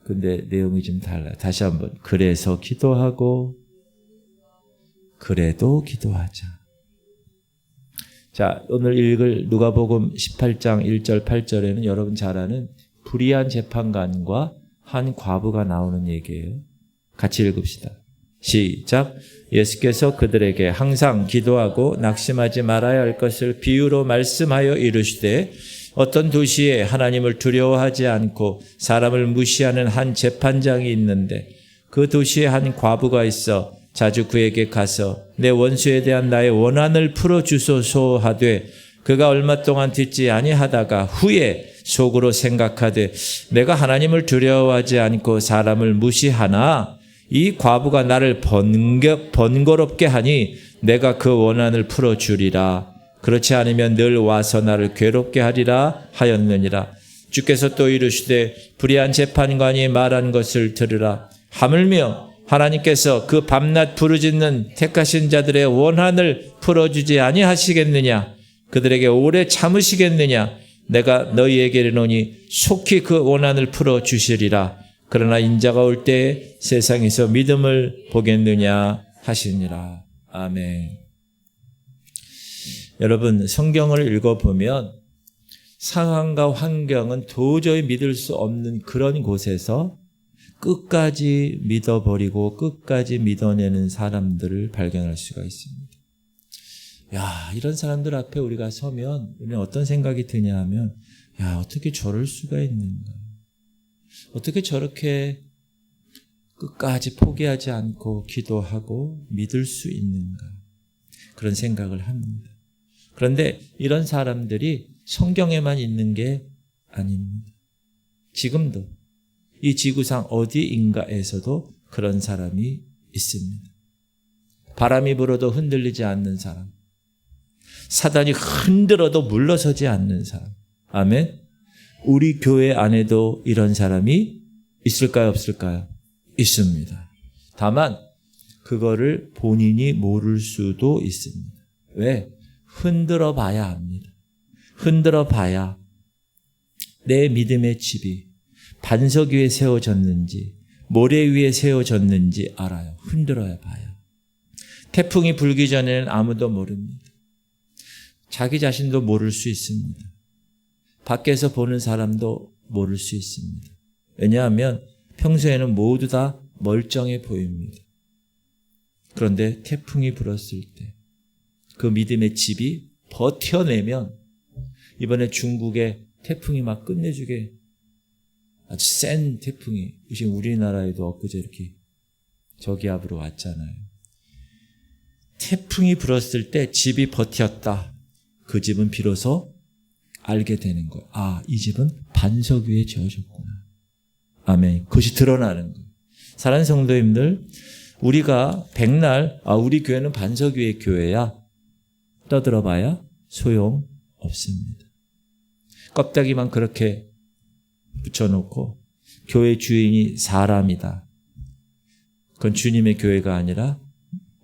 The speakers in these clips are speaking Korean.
근데 내용이 좀 달라요. 다시 한번. 그래서 기도하고 그래도 기도하자. 자, 오늘 읽을 누가복음 18장 1절 8절에는 여러분 잘 아는 불의한 재판관과 한 과부가 나오는 얘기예요. 같이 읽읍시다. 시작. 예수께서 그들에게 항상 기도하고 낙심하지 말아야 할 것을 비유로 말씀하여 이르시되 어떤 도시에 하나님을 두려워하지 않고 사람을 무시하는 한 재판장이 있는데 그 도시에 한 과부가 있어 자주 그에게 가서 내 원수에 대한 나의 원한을 풀어주소서 하되 그가 얼마 동안 듣지 아니하다가 후에 속으로 생각하되 내가 하나님을 두려워하지 않고 사람을 무시하나 이 과부가 나를 번거롭게 하니 내가 그 원한을 풀어주리라. 그렇지 않으면 늘 와서 나를 괴롭게 하리라 하였느니라. 주께서 또 이르시되 불의한 재판관이 말한 것을 들으라. 하물며 하나님께서 그 밤낮 부르짖는 택하신 자들의 원한을 풀어주지 아니하시겠느냐? 그들에게 오래 참으시겠느냐? 내가 너희에게 이르노니 속히 그 원한을 풀어주시리라. 그러나 인자가 올 때에 세상에서 믿음을 보겠느냐 하시니라. 아멘. 여러분, 성경을 읽어보면 상황과 환경은 도저히 믿을 수 없는 그런 곳에서 끝까지 믿어버리고 끝까지 믿어내는 사람들을 발견할 수가 있습니다. 야, 이런 사람들 앞에 우리가 서면 우리는 어떤 생각이 드냐 하면 야, 어떻게 저럴 수가 있는가? 어떻게 저렇게 끝까지 포기하지 않고 기도하고 믿을 수 있는가? 그런 생각을 합니다. 그런데 이런 사람들이 성경에만 있는 게 아닙니다. 지금도 이 지구상 어디인가에서도 그런 사람이 있습니다. 바람이 불어도 흔들리지 않는 사람. 사단이 흔들어도 물러서지 않는 사람. 아멘. 우리 교회 안에도 이런 사람이 있을까요, 없을까요? 있습니다. 다만 그거를 본인이 모를 수도 있습니다. 왜? 흔들어 봐야 합니다. 흔들어 봐야 내 믿음의 집이 반석 위에 세워졌는지 모래 위에 세워졌는지 알아요. 흔들어야 봐요. 태풍이 불기 전에는 아무도 모릅니다. 자기 자신도 모를 수 있습니다. 밖에서 보는 사람도 모를 수 있습니다. 왜냐하면 평소에는 모두 다 멀쩡해 보입니다. 그런데 태풍이 불었을 때 그 믿음의 집이 버텨내면 이번에 중국에 태풍이 막 끝내주게 아주 센 태풍이 지금 우리나라에도 엊그제 이렇게 저기 앞으로 왔잖아요. 태풍이 불었을 때 집이 버텼다. 그 집은 비로소 알게 되는 거예요. 아, 이 집은 반석 위에 지어졌구나. 아멘. 그것이 드러나는 거예요. 사랑하는 성도님들, 우리가 백날 우리 교회는 반석 위의 교회야 떠들어봐야 소용없습니다. 껍데기만 그렇게 붙여놓고 교회 주인이 사람이다. 그건 주님의 교회가 아니라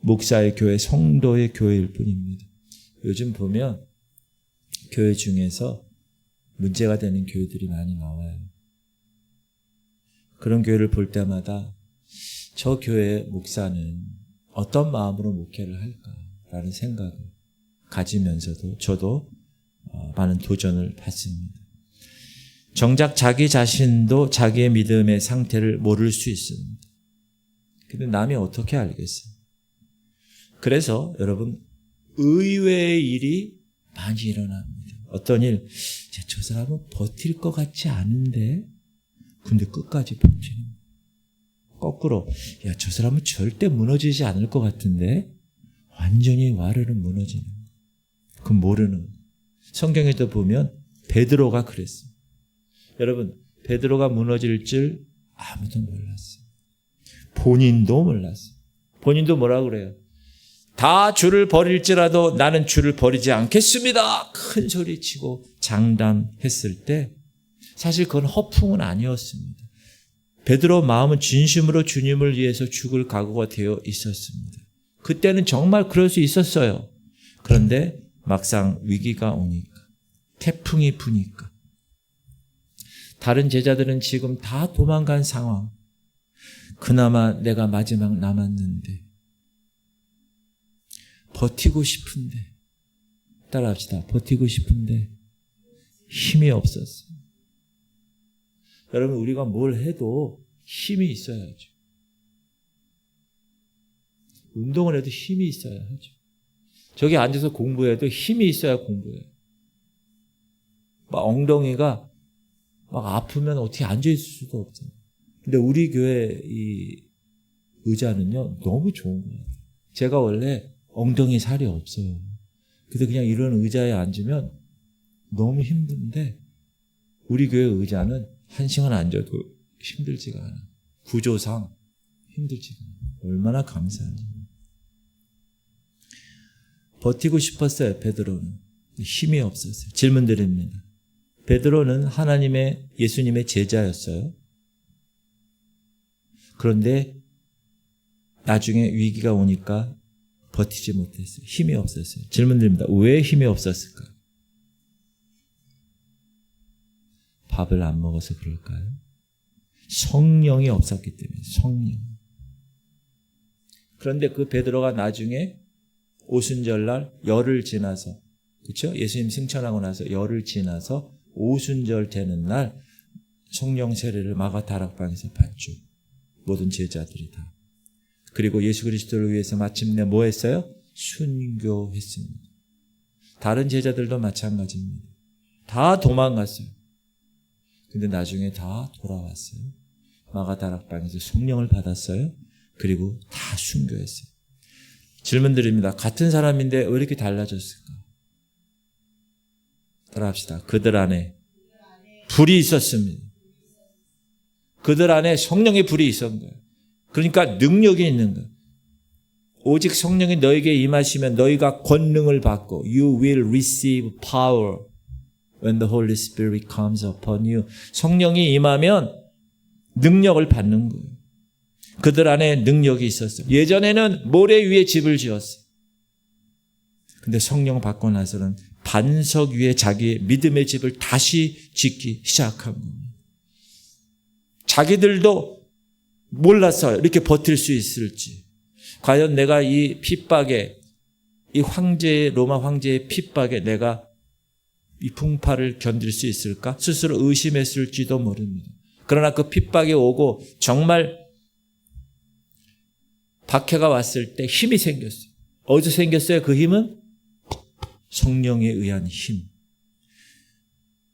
목사의 교회, 성도의 교회일 뿐입니다. 요즘 보면 교회 중에서 문제가 되는 교회들이 많이 나와요. 그런 교회를 볼 때마다 저 교회 목사는 어떤 마음으로 목회를 할까라는 생각을 가지면서도 저도 많은 도전을 받습니다. 정작 자기 자신도 자기의 믿음의 상태를 모를 수 있습니다. 근데 남이 어떻게 알겠어요? 그래서 여러분 의외의 일이 많이 일어납니다. 어떤 일, 저 사람은 버틸 것 같지 않은데 근데 끝까지 버티는 거예요. 거꾸로 저 사람은 절대 무너지지 않을 것 같은데 완전히 와르르 무너지는 거예요. 그건 모르는 거예요. 성경에도 보면 베드로가 그랬어요. 여러분, 베드로가 무너질 줄 아무도 몰랐어요. 본인도 몰랐어요. 본인도 뭐라고 그래요? 다 주를 버릴지라도 나는 주를 버리지 않겠습니다. 큰 소리치고 장담했을 때 사실 그건 허풍은 아니었습니다. 베드로 마음은 진심으로 주님을 위해서 죽을 각오가 되어 있었습니다. 그때는 정말 그럴 수 있었어요. 그런데 막상 위기가 오니까 태풍이 부니까 다른 제자들은 지금 다 도망간 상황. 그나마 내가 마지막 남았는데, 버티고 싶은데, 따라합시다. 버티고 싶은데 힘이 없었어. 여러분, 우리가 뭘 해도 힘이 있어야죠. 운동을 해도 힘이 있어야 하죠. 저기 앉아서 공부해도 힘이 있어야 공부해요. 막 엉덩이가 막 아프면 어떻게 앉아있을 수도 없잖아요. 근데 우리 교회 이 의자는요, 너무 좋은 거예요. 제가 원래 엉덩이 살이 없어요. 그래서 그냥 이런 의자에 앉으면 너무 힘든데, 우리 교회 의자는 1시간 앉아도 힘들지가 않아. 구조상 힘들지가 않아. 얼마나 감사한지. 버티고 싶었어요, 베드로는. 힘이 없었어요. 질문 드립니다. 베드로는 예수님의 제자였어요. 그런데 나중에 위기가 오니까 버티지 못했어요. 힘이 없었어요. 질문 드립니다. 왜 힘이 없었을까? 밥을 안 먹어서 그럴까요? 성령이 없었기 때문에. 성령. 그런데 그 베드로가 나중에 오순절날 열흘 지나서, 그렇죠? 예수님 승천하고 나서 열흘 지나서 오순절 되는 날 성령 세례를 마가다락방에서 받죠. 모든 제자들이 다. 그리고 예수 그리스도를 위해서 마침내 뭐 했어요? 순교했습니다. 다른 제자들도 마찬가지입니다. 다 도망갔어요. 근데 나중에 다 돌아왔어요. 마가다락방에서 성령을 받았어요. 그리고 다 순교했어요. 질문 드립니다. 같은 사람인데 왜 이렇게 달라졌을까? 따라합시다. 그들 안에 불이 있었습니다. 그들 안에 성령의 불이 있었던 거예요. 그러니까 능력이 있는 거예요. 오직 성령이 너에게 임하시면 너희가 권능을 받고 You will receive power when the Holy Spirit comes upon you. 성령이 임하면 능력을 받는 거예요. 그들 안에 능력이 있었어요. 예전에는 모래 위에 집을 지었어요. 근데 성령 받고 나서는 반석 위에 자기의 믿음의 집을 다시 짓기 시작한 겁니다. 자기들도 몰랐어요. 이렇게 버틸 수 있을지. 과연 내가 이 핍박에, 이 로마 황제의 핍박에 내가 이 풍파를 견딜 수 있을까? 스스로 의심했을지도 모릅니다. 그러나 그 핍박이 오고 정말 박해가 왔을 때 힘이 생겼어요. 어디서 생겼어요? 그 힘은? 성령에 의한 힘.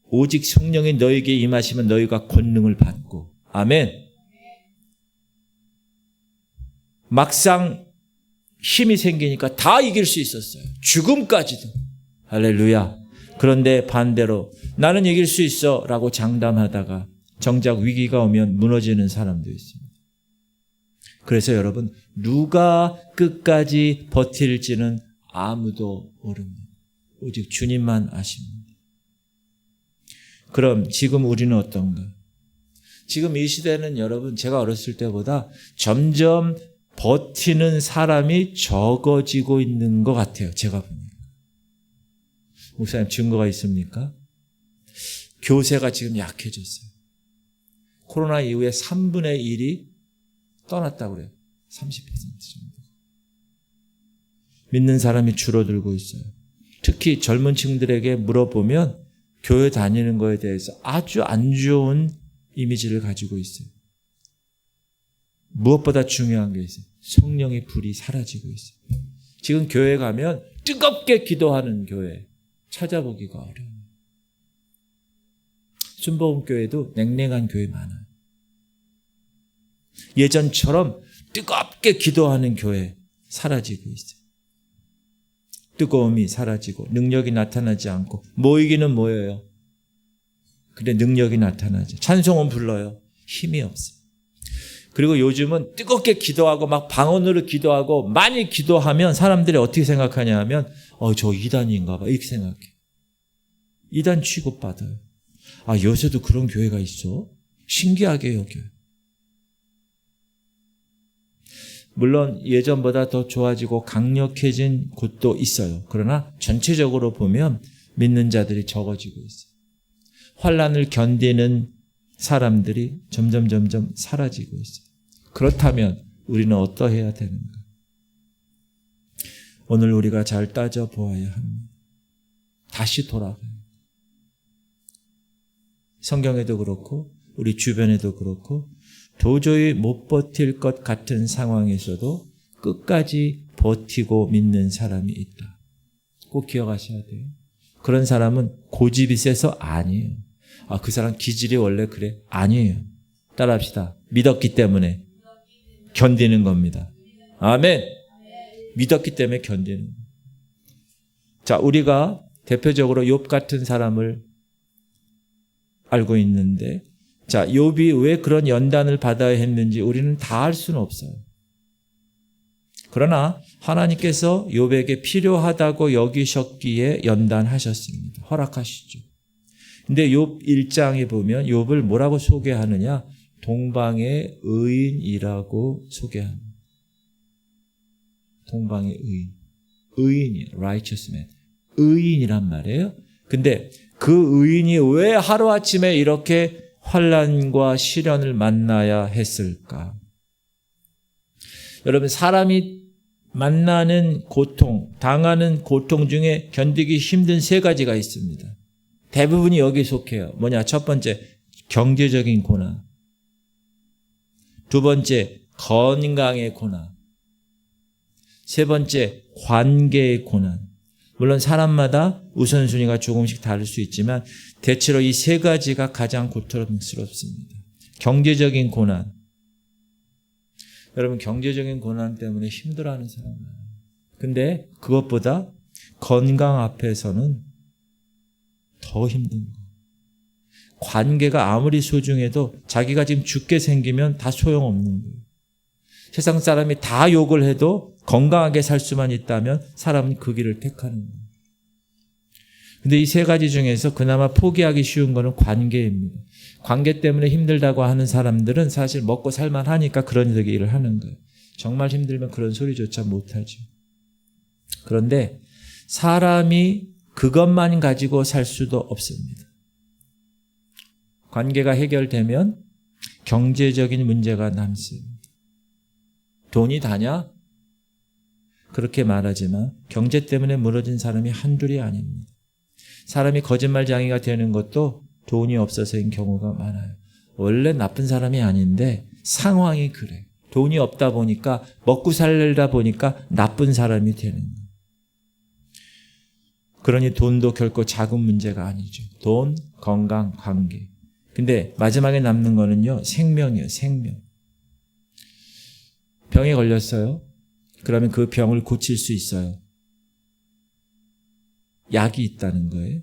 오직 성령이 너에게 임하시면 너희가 권능을 받고. 아멘. 막상 힘이 생기니까 다 이길 수 있었어요. 죽음까지도. 할렐루야. 그런데 반대로 나는 이길 수 있어 라고 장담하다가 정작 위기가 오면 무너지는 사람도 있습니다. 그래서 여러분, 누가 끝까지 버틸지는 아무도 모릅니다. 오직 주님만 아십니다. 그럼 지금 우리는 어떤가? 지금 이 시대는 여러분, 제가 어렸을 때보다 점점 버티는 사람이 적어지고 있는 것 같아요. 제가 보니까. 목사님, 증거가 있습니까? 교세가 지금 약해졌어요. 코로나 이후에 3분의 1이 떠났다고 그래요. 30% 정도. 믿는 사람이 줄어들고 있어요. 특히 젊은 층들에게 물어보면 교회 다니는 거에 대해서 아주 안 좋은 이미지를 가지고 있어요. 무엇보다 중요한 게 있어요. 성령의 불이 사라지고 있어요. 지금 교회 가면 뜨겁게 기도하는 교회 찾아보기가 어려워요. 순복음교회도 냉랭한 교회 많아요. 예전처럼 뜨겁게 기도하는 교회 사라지고 있어요. 뜨거움이 사라지고 능력이 나타나지 않고 모이기는 모여요. 근데 능력이 나타나죠. 찬송은 불러요. 힘이 없어요. 그리고 요즘은 뜨겁게 기도하고 막 방언으로 기도하고 많이 기도하면 사람들이 어떻게 생각하냐 하면 저 이단인가 봐 이렇게 생각해. 이단 취급받아요. 요새도 그런 교회가 있어? 신기하게 여겨요. 물론 예전보다 더 좋아지고 강력해진 곳도 있어요. 그러나 전체적으로 보면 믿는 자들이 적어지고 있어요. 환난을 견디는 사람들이 점점 사라지고 있어요. 그렇다면 우리는 어떠해야 되는가? 오늘 우리가 잘 따져보아야 합니다. 다시 돌아가요. 성경에도 그렇고 우리 주변에도 그렇고 도저히 못 버틸 것 같은 상황에서도 끝까지 버티고 믿는 사람이 있다. 꼭 기억하셔야 돼요. 그런 사람은 고집이 세서 아니에요. 그 사람 기질이 원래 그래? 아니에요. 따라합시다. 믿었기 때문에 견디는 겁니다. 아멘. 믿었기 때문에 견디는 겁니다. 자, 우리가 대표적으로 욥 같은 사람을 알고 있는데, 자, 욥이 왜 그런 연단을 받아야 했는지 우리는 다 알 수는 없어요. 그러나 하나님께서 욥에게 필요하다고 여기셨기에 연단하셨습니다. 허락하시죠. 근데 욥 1장에 보면 욥을 뭐라고 소개하느냐? 동방의 의인이라고 소개합니다. 동방의 의인. 의인이에요. righteous man. 의인이란 말이에요. 근데 그 의인이 왜 하루아침에 이렇게 환난과 시련을 만나야 했을까? 여러분, 사람이 만나는 고통, 당하는 고통 중에 견디기 힘든 세 가지가 있습니다. 대부분이 여기에 속해요. 뭐냐? 첫 번째, 경제적인 고난. 두 번째, 건강의 고난. 세 번째, 관계의 고난. 물론 사람마다 우선순위가 조금씩 다를 수 있지만 대체로 이 세 가지가 가장 고통스럽습니다. 경제적인 고난. 여러분, 경제적인 고난 때문에 힘들어하는 사람 많아요. 근데 그것보다 건강 앞에서는 더 힘든 거예요. 관계가 아무리 소중해도 자기가 지금 죽게 생기면 다 소용없는 거예요. 세상 사람이 다 욕을 해도 건강하게 살 수만 있다면 사람은 그 길을 택하는 거예요. 근데 이 세 가지 중에서 그나마 포기하기 쉬운 거는 관계입니다. 관계 때문에 힘들다고 하는 사람들은 사실 먹고 살만하니까 그런 일을 하는 거예요. 정말 힘들면 그런 소리조차 못하죠. 그런데 사람이 그것만 가지고 살 수도 없습니다. 관계가 해결되면 경제적인 문제가 남습니다. 돈이 다냐? 그렇게 말하지만 경제 때문에 무너진 사람이 한둘이 아닙니다. 사람이 거짓말쟁이가 되는 것도 돈이 없어서인 경우가 많아요. 원래 나쁜 사람이 아닌데 상황이 그래. 돈이 없다 보니까 먹고 살다 보니까 나쁜 사람이 되는 거예요. 그러니 돈도 결코 작은 문제가 아니죠. 돈, 건강, 관계. 근데 마지막에 남는 거는요, 생명이에요. 생명. 병에 걸렸어요. 그러면 그 병을 고칠 수 있어요. 약이 있다는 거예요.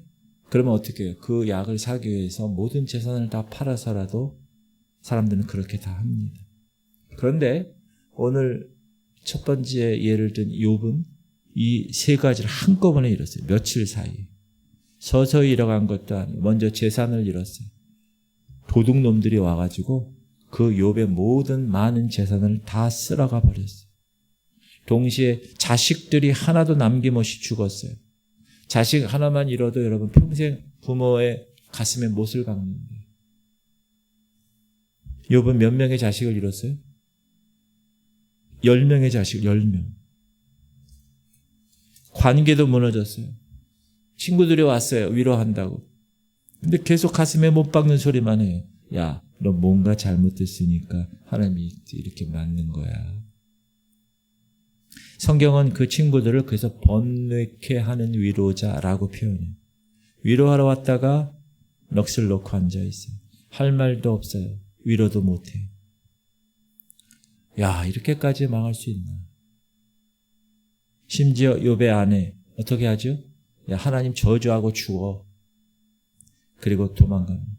그러면 어떻게 해요? 그 약을 사기 위해서 모든 재산을 다 팔아서라도 사람들은 그렇게 다 합니다. 그런데 오늘 첫 번째 예를 든 욥은 이 세 가지를 한꺼번에 잃었어요. 며칠 사이에. 서서히 잃어간 것도 아니고 먼저 재산을 잃었어요. 도둑놈들이 와가지고 그 욥의 모든 많은 재산을 다 쓸어가 버렸어요. 동시에 자식들이 하나도 남김없이 죽었어요. 자식 하나만 잃어도 여러분 평생 부모의 가슴에 못을 박는 거예요. 욥은 몇 명의 자식을 잃었어요? 10명의 자식, 10명. 관계도 무너졌어요. 친구들이 왔어요. 위로한다고. 근데 계속 가슴에 못 박는 소리만 해요. 야, 너 뭔가 잘못했으니까 하나님이 이렇게 맞는 거야. 성경은 그 친구들을 그래서 번뇌케 하는 위로자라고 표현해요. 위로하러 왔다가 넋을 놓고 앉아있어요. 할 말도 없어요. 위로도 못해요. 야, 이렇게까지 망할 수 있나. 심지어 욥의 아내 어떻게 하죠? 야, 하나님 저주하고 죽어. 그리고 도망갑니다.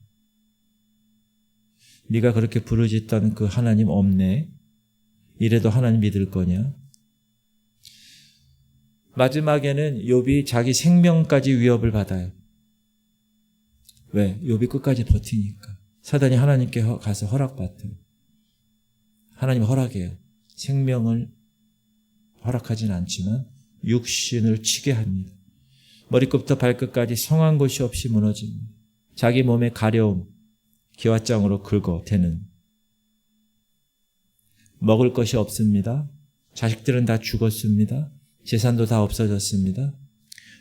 네가 그렇게 부르짖던 그 하나님 없네. 이래도 하나님 믿을 거냐? 마지막에는 욥이 자기 생명까지 위협을 받아요. 왜? 욥이 끝까지 버티니까. 사단이 하나님께 가서 허락받아요. 하나님 허락해요. 생명을 허락하진 않지만 육신을 치게 합니다. 머리끝부터 발끝까지 성한 곳이 없이 무너집니다. 자기 몸의 가려움, 기와장으로 긁어대는. 먹을 것이 없습니다. 자식들은 다 죽었습니다. 재산도 다 없어졌습니다.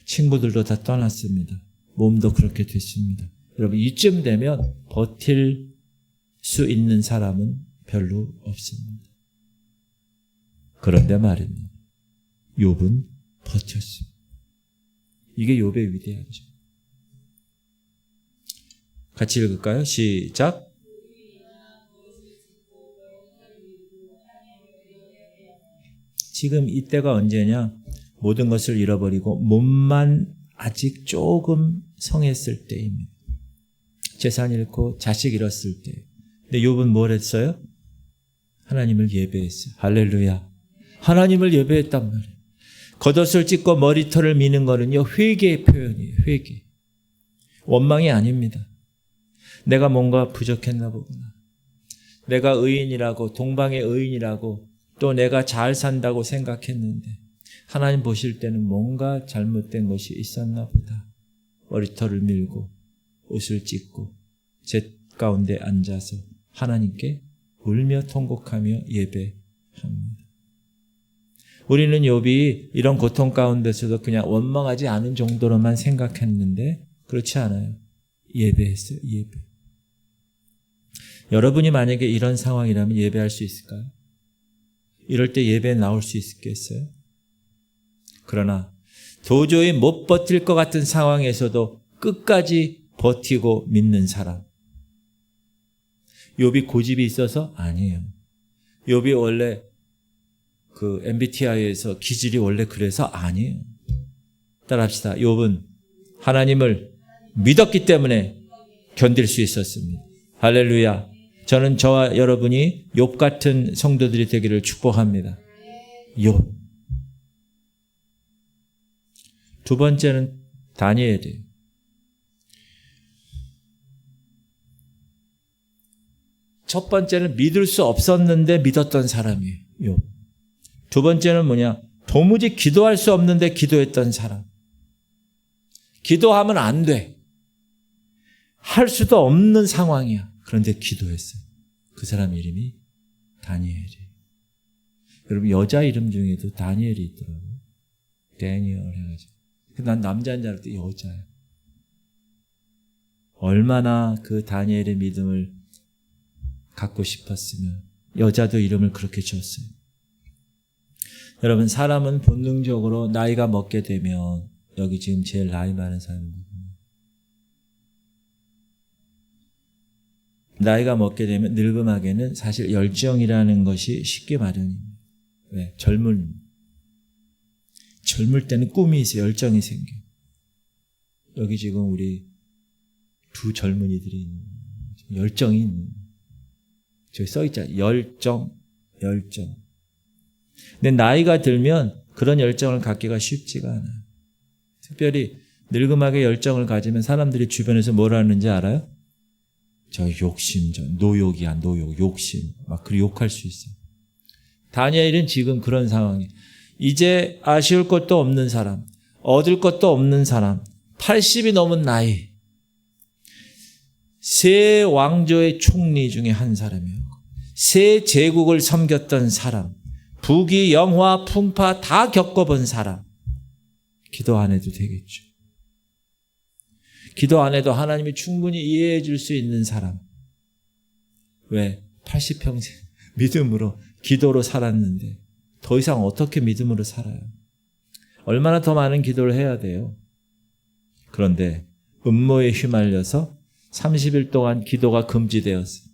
친구들도 다 떠났습니다. 몸도 그렇게 됐습니다. 여러분, 이쯤 되면 버틸 수 있는 사람은 별로 없습니다. 그런데 말입니다. 욥은 버텼습니다. 이게 욥의 위대한 점. 같이 읽을까요? 시작. 지금 이때가 언제냐? 모든 것을 잃어버리고 몸만 아직 조금 성했을 때입니다. 재산 잃고 자식 잃었을 때. 근데 욥은 뭘 했어요? 하나님을 예배했어요. 할렐루야. 하나님을 예배했단 말이에요. 겉옷을 찢고 머리털을 미는 거는요, 회개의 표현이에요. 회개. 원망이 아닙니다. 내가 뭔가 부족했나 보구나. 내가 의인이라고, 동방의 의인이라고, 또 내가 잘 산다고 생각했는데 하나님 보실 때는 뭔가 잘못된 것이 있었나 보다. 머리털을 밀고 옷을 찢고 제 가운데 앉아서 하나님께 울며 통곡하며 예배합니다. 우리는 욥이 이런 고통 가운데서도 그냥 원망하지 않은 정도로만 생각했는데 그렇지 않아요. 예배했어요. 예배. 여러분이 만약에 이런 상황이라면 예배할 수 있을까요? 이럴 때 예배에 나올 수 있겠어요? 그러나 도저히 못 버틸 것 같은 상황에서도 끝까지 버티고 믿는 사람. 욥이 고집이 있어서? 아니에요. 욥이 원래 그 MBTI에서 기질이 원래 그래서? 아니에요. 따라합시다. 욥은 하나님을 믿었기 때문에 견딜 수 있었습니다. 할렐루야. 저는 저와 여러분이 욥 같은 성도들이 되기를 축복합니다. 욥. 두 번째는 다니엘이에요. 첫 번째는 믿을 수 없었는데 믿었던 사람이에요. 욥. 두 번째는 뭐냐? 도무지 기도할 수 없는데 기도했던 사람. 기도하면 안 돼. 할 수도 없는 상황이야. 그런데 기도했어요. 그 사람 이름이 다니엘이에요. 여러분, 여자 이름 중에도 다니엘이 있더라고요. 데니얼 해가지고. 난 남자인 줄 알았더니 여자야. 얼마나 그 다니엘의 믿음을 갖고 싶었으면 여자도 이름을 그렇게 지었어요. 여러분, 사람은 본능적으로 나이가 먹게 되면, 여기 지금 제일 나이 많은 사람입니다. 나이가 먹게 되면 늙음하게는 사실 열정이라는 것이 쉽게 마련입니다. 왜? 젊을 때는 꿈이 있어요. 열정이 생겨요. 여기 지금 우리 두 젊은이들이 있는, 열정이 있는, 저기 써있잖아요. 열정. 근데 나이가 들면 그런 열정을 갖기가 쉽지가 않아요. 특별히 늙음하게 열정을 가지면 사람들이 주변에서 뭐라 하는지 알아요? 저 욕심, 저 노욕이야, 노욕, 욕심. 막 그리 욕할 수 있어요. 다니엘은 지금 그런 상황이에요. 이제 아쉬울 것도 없는 사람, 얻을 것도 없는 사람, 80이 넘은 나이, 세 왕조의 총리 중에 한 사람이에요. 세 제국을 섬겼던 사람, 부귀, 영화, 풍파 다 겪어본 사람. 기도 안 해도 되겠죠. 기도 안 해도 하나님이 충분히 이해해 줄 수 있는 사람. 왜? 80평생 믿음으로, 기도로 살았는데 더 이상 어떻게 믿음으로 살아요? 얼마나 더 많은 기도를 해야 돼요? 그런데 음모에 휘말려서 30일 동안 기도가 금지되었어요.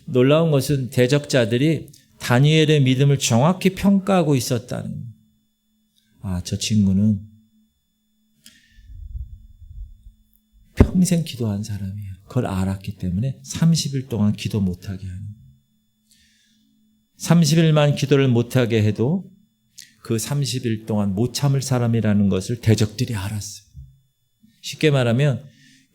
놀라운 것은 대적자들이 다니엘의 믿음을 정확히 평가하고 있었다는 거예요. 아, 저 친구는 평생 기도한 사람이에요. 그걸 알았기 때문에 30일 동안 기도 못하게 하는. 30일만 기도를 못하게 해도 그 30일 동안 못 참을 사람이라는 것을 대적들이 알았어요. 쉽게 말하면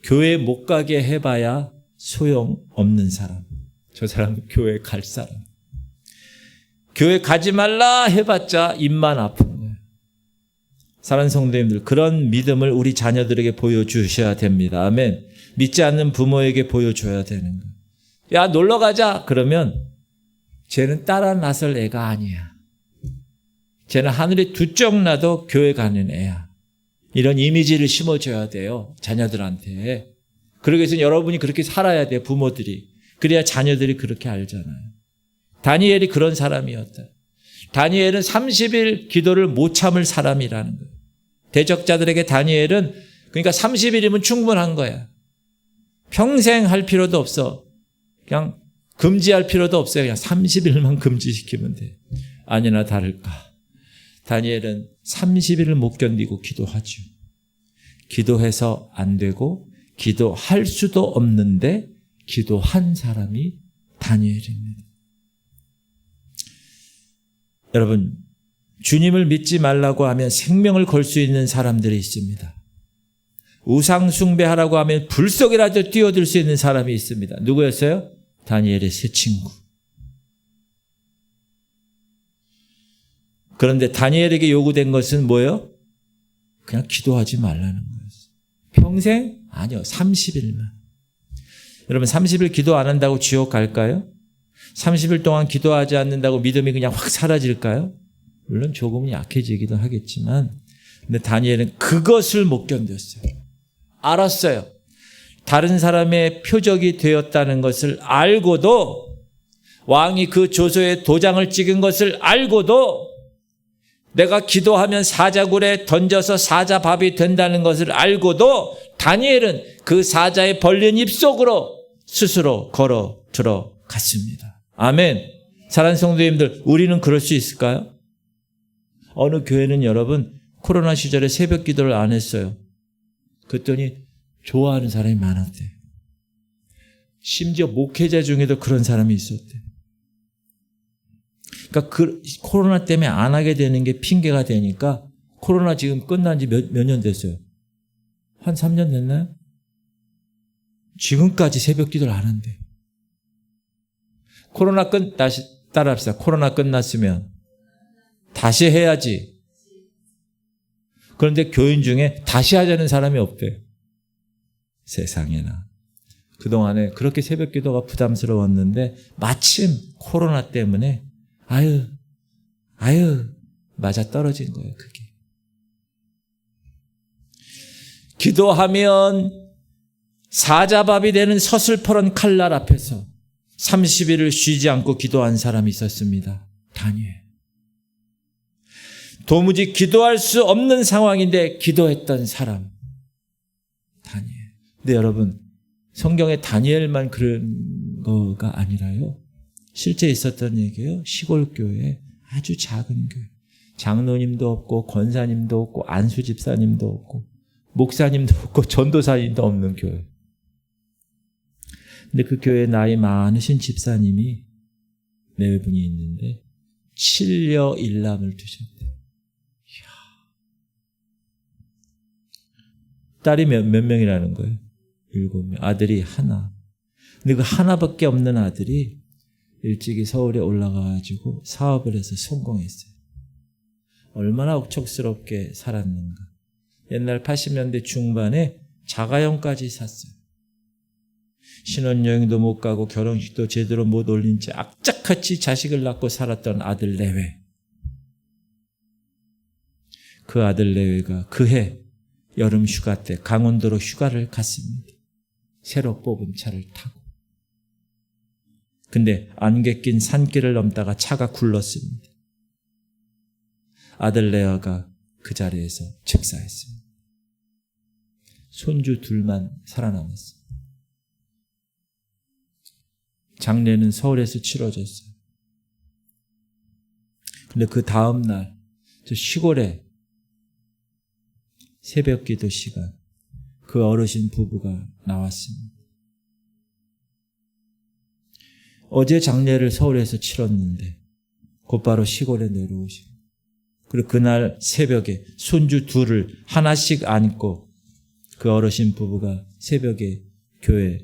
교회 못 가게 해봐야 소용없는 사람. 저 사람은 교회 갈 사람. 교회 가지 말라 해봤자 입만 아픈 거예요. 사랑하는 성도님들, 그런 믿음을 우리 자녀들에게 보여주셔야 됩니다. 아멘. 믿지 않는 부모에게 보여줘야 되는 거예요. 야, 놀러 가자. 그러면 쟤는 따라 나설 애가 아니야. 쟤는 하늘에 두 쪽 나도 교회 가는 애야. 이런 이미지를 심어줘야 돼요. 자녀들한테. 그러기 위해서는 여러분이 그렇게 살아야 돼요. 부모들이. 그래야 자녀들이 그렇게 알잖아요. 다니엘이 그런 사람이었다. 다니엘은 30일 기도를 못 참을 사람이라는 거예요. 대적자들에게 다니엘은 그러니까 30일이면 충분한 거야. 평생 할 필요도 없어. 그냥 금지할 필요도 없어요. 그냥 30일만 금지시키면 돼. 아니나 다를까. 다니엘은 30일을 못 견디고 기도하죠. 기도해서 안 되고 기도할 수도 없는데 기도한 사람이 다니엘입니다. 여러분, 주님을 믿지 말라고 하면 생명을 걸 수 있는 사람들이 있습니다. 우상 숭배하라고 하면 불 속이라도 뛰어들 수 있는 사람이 있습니다. 누구였어요? 다니엘의 세 친구. 그런데 다니엘에게 요구된 것은 뭐예요? 그냥 기도하지 말라는 거였어요. 평생? 아니요. 30일만. 여러분 30일 기도 안 한다고 지옥 갈까요? 30일 동안 기도하지 않는다고 믿음이 그냥 확 사라질까요? 물론 조금은 약해지기도 하겠지만 근데 다니엘은 그것을 못 견뎠어요. 알았어요. 다른 사람의 표적이 되었다는 것을 알고도 왕이 그 조서에 도장을 찍은 것을 알고도 내가 기도하면 사자굴에 던져서 사자밥이 된다는 것을 알고도 다니엘은 그 사자의 벌린 입속으로 스스로 걸어 들어갔습니다. 아멘. 사랑하는 성도님들, 우리는 그럴 수 있을까요? 어느 교회는 여러분 코로나 시절에 새벽 기도를 안 했어요. 그랬더니 좋아하는 사람이 많았대. 심지어 목회자 중에도 그런 사람이 있었대. 그러니까 코로나 때문에 안 하게 되는 게 핑계가 되니까 코로나 지금 끝난 지 몇 년 됐어요? 한 3년 됐나요? 지금까지 새벽 기도를 안 한대. 다시 따라합시다. 코로나 끝났으면 다시 해야지. 그런데 교인 중에 다시 하자는 사람이 없대. 세상에나. 그동안에 그렇게 새벽 기도가 부담스러웠는데 마침 코로나 때문에 아유 맞아 떨어진 거예요. 그게. 기도하면 사자밥이 되는 서슬퍼런 칼날 앞에서 30일을 쉬지 않고 기도한 사람이 있었습니다. 다니엘. 도무지 기도할 수 없는 상황인데 기도했던 사람. 다니엘. 근데 여러분, 성경에 다니엘만 그런 거가 아니라요. 실제 있었던 얘기예요. 시골 교회, 아주 작은 교회. 장로님도 없고 권사님도 없고 안수 집사님도 없고 목사님도 없고 전도사님도 없는 교회. 근데 그 교회에 나이 많으신 집사님이 네 분이 있는데 7녀 1남을 두셨대요. 딸이 몇 명이라는 거예요? 7명. 아들이 하나. 근데 그 하나밖에 없는 아들이 일찍이 서울에 올라가가지고 사업을 해서 성공했어요. 얼마나 억척스럽게 살았는가. 옛날 80년대 중반에 자가용까지 샀어요. 신혼여행도 못 가고 결혼식도 제대로 못 올린 채 악착같이 자식을 낳고 살았던 아들 내외. 그 아들 내외가 그해 여름 휴가 때 강원도로 휴가를 갔습니다. 새로 뽑은 차를 타고. 근데 안개 낀 산길을 넘다가 차가 굴렀습니다. 아들 레아가 그 자리에서 즉사했습니다. 손주 둘만 살아남았어요. 장례는 서울에서 치러졌어요. 근데 그 다음 날 저 시골에 새벽 기도 시간 그 어르신 부부가 나왔습니다. 어제 장례를 서울에서 치렀는데 곧바로 시골에 내려오시고 그리고 그날 새벽에 손주 둘을 하나씩 안고 그 어르신 부부가 새벽에 교회에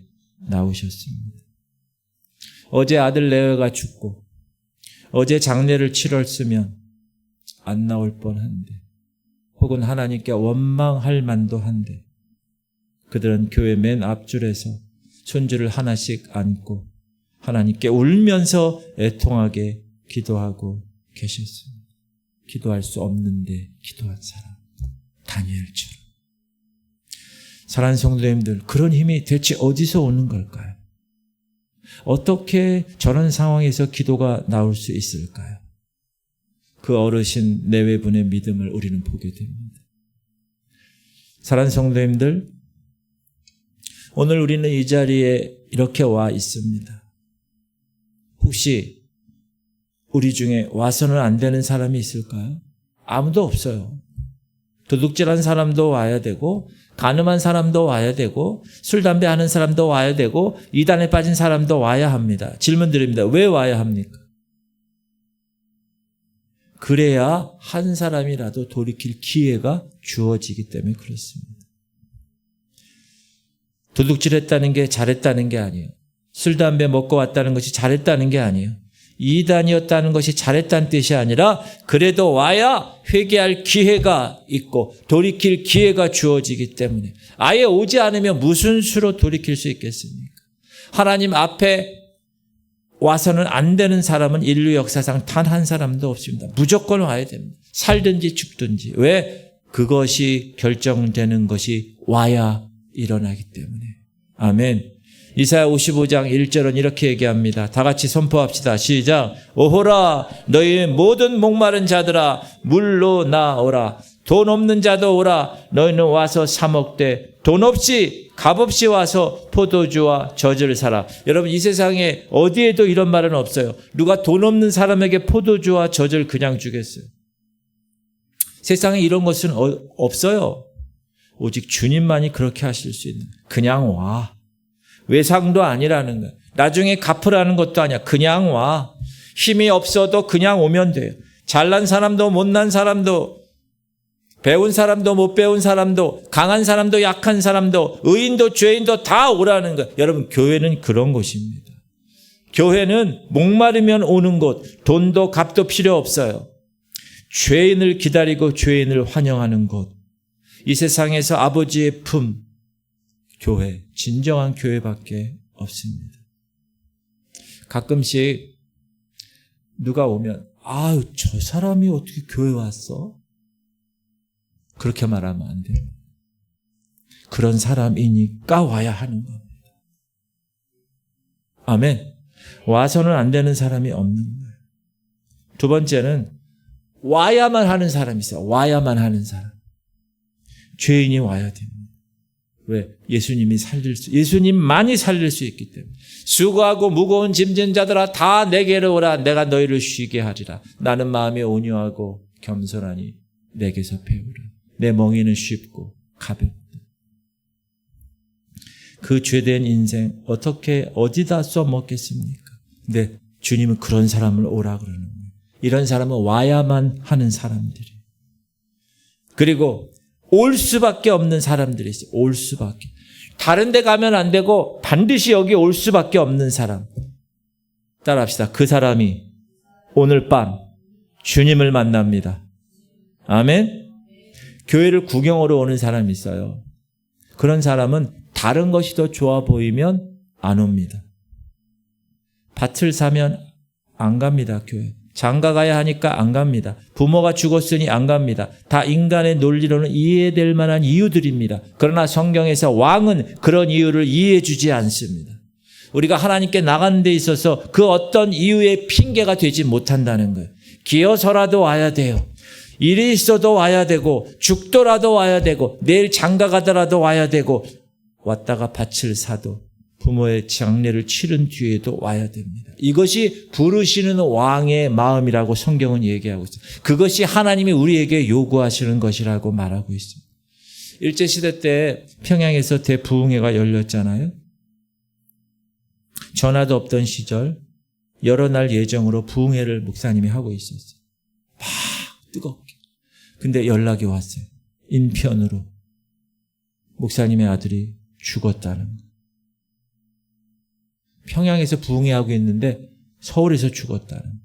나오셨습니다. 어제 아들 레아가 죽고 어제 장례를 치렀으면 안 나올 뻔한데 혹은 하나님께 원망할 만도 한데 그들은 교회 맨 앞줄에서 손주를 하나씩 안고 하나님께 울면서 애통하게 기도하고 계셨습니다. 기도할 수 없는데 기도한 사람, 다니엘처럼. 사랑하는 성도님들, 그런 힘이 대체 어디서 오는 걸까요? 어떻게 저런 상황에서 기도가 나올 수 있을까요? 그 어르신 내외분의 믿음을 우리는 보게 됩니다. 사랑하는 성도님들, 오늘 우리는 이 자리에 이렇게 와 있습니다. 혹시 우리 중에 와서는 안 되는 사람이 있을까요? 아무도 없어요. 도둑질한 사람도 와야 되고, 간음한 사람도 와야 되고, 술, 담배 하는 사람도 와야 되고, 이단에 빠진 사람도 와야 합니다. 질문 드립니다. 왜 와야 합니까? 그래야 한 사람이라도 돌이킬 기회가 주어지기 때문에 그렇습니다. 도둑질했다는 게 잘했다는 게 아니에요. 술, 담배 먹고 왔다는 것이 잘했다는 게 아니에요. 이단이었다는 것이 잘했다는 뜻이 아니라 그래도 와야 회개할 기회가 있고 돌이킬 기회가 주어지기 때문에 아예 오지 않으면 무슨 수로 돌이킬 수 있겠습니까? 하나님 앞에 와서는 안 되는 사람은 인류 역사상 단 한 사람도 없습니다. 무조건 와야 됩니다. 살든지 죽든지. 왜? 그것이 결정되는 것이 와야 일어나기 때문에. 아멘. 이사야 55장 1절은 이렇게 얘기합니다. 다 같이 선포합시다. 시작. 오호라 너희 모든 목마른 자들아 물로 나오라. 돈 없는 자도 오라. 너희는 와서 사 먹되 돈 없이 값없이 와서 포도주와 젖을 사라. 여러분 이 세상에 어디에도 이런 말은 없어요. 누가 돈 없는 사람에게 포도주와 젖을 그냥 주겠어요? 세상에 이런 것은 없어요. 오직 주님만이 그렇게 하실 수 있는. 그냥 와. 외상도 아니라는 거야. 나중에 갚으라는 것도 아니야. 그냥 와. 힘이 없어도 그냥 오면 돼요. 잘난 사람도 못난 사람도 배운 사람도 못 배운 사람도 강한 사람도 약한 사람도 의인도 죄인도 다 오라는 거야. 여러분 교회는 그런 곳입니다. 교회는 목마르면 오는 곳. 돈도 값도 필요 없어요. 죄인을 기다리고 죄인을 환영하는 곳. 이 세상에서 아버지의 품 교회, 진정한 교회밖에 없습니다. 가끔씩 누가 오면 아유 저 사람이 어떻게 교회 왔어? 그렇게 말하면 안 돼요. 그런 사람이니까 와야 하는 겁니다. 아멘. 와서는 안 되는 사람이 없는 거예요. 두 번째는 와야만 하는 사람이 있어요. 와야만 하는 사람. 죄인이 와야 됩니다. 왜? 예수님만이 살릴 수 있기 때문에. 수고하고 무거운 짐진 자들아 다 내게로 오라. 내가 너희를 쉬게 하리라. 나는 마음이 온유하고 겸손하니 내게서 배우라. 내 멍에는 쉽고 가볍다. 그 죄된 인생 어떻게 어디다 써먹겠습니까? 근데 주님은 그런 사람을 오라 그러는 거예요. 이런 사람은 와야만 하는 사람들이. 그리고 올 수밖에 없는 사람들이 있어요. 올 수밖에. 다른 데 가면 안 되고 반드시 여기 올 수밖에 없는 사람. 따라합시다. 그 사람이 오늘 밤 주님을 만납니다. 아멘. 교회를 구경으로 오는 사람이 있어요. 그런 사람은 다른 것이 더 좋아 보이면 안 옵니다. 밭을 사면 안 갑니다. 교회. 장가 가야 하니까 안 갑니다. 부모가 죽었으니 안 갑니다. 다 인간의 논리로는 이해될 만한 이유들입니다. 그러나 성경에서 왕은 그런 이유를 이해해 주지 않습니다. 우리가 하나님께 나가는 데 있어서 그 어떤 이유의 핑계가 되지 못한다는 거예요. 기어서라도 와야 돼요. 일이 있어도 와야 되고 죽더라도 와야 되고 내일 장가 가더라도 와야 되고 왔다가 밭을 사도 부모의 장례를 치른 뒤에도 와야 됩니다. 이것이 부르시는 왕의 마음이라고 성경은 얘기하고 있어요. 그것이 하나님이 우리에게 요구하시는 것이라고 말하고 있습니다. 일제시대 때 평양에서 대부흥회가 열렸잖아요. 전화도 없던 시절 여러 날 예정으로 부흥회를 목사님이 하고 있었어요. 막 뜨겁게. 근데 연락이 왔어요. 인편으로. 목사님의 아들이 죽었다는 거예요. 평양에서 부흥회하고 있는데 서울에서 죽었다는 거예요.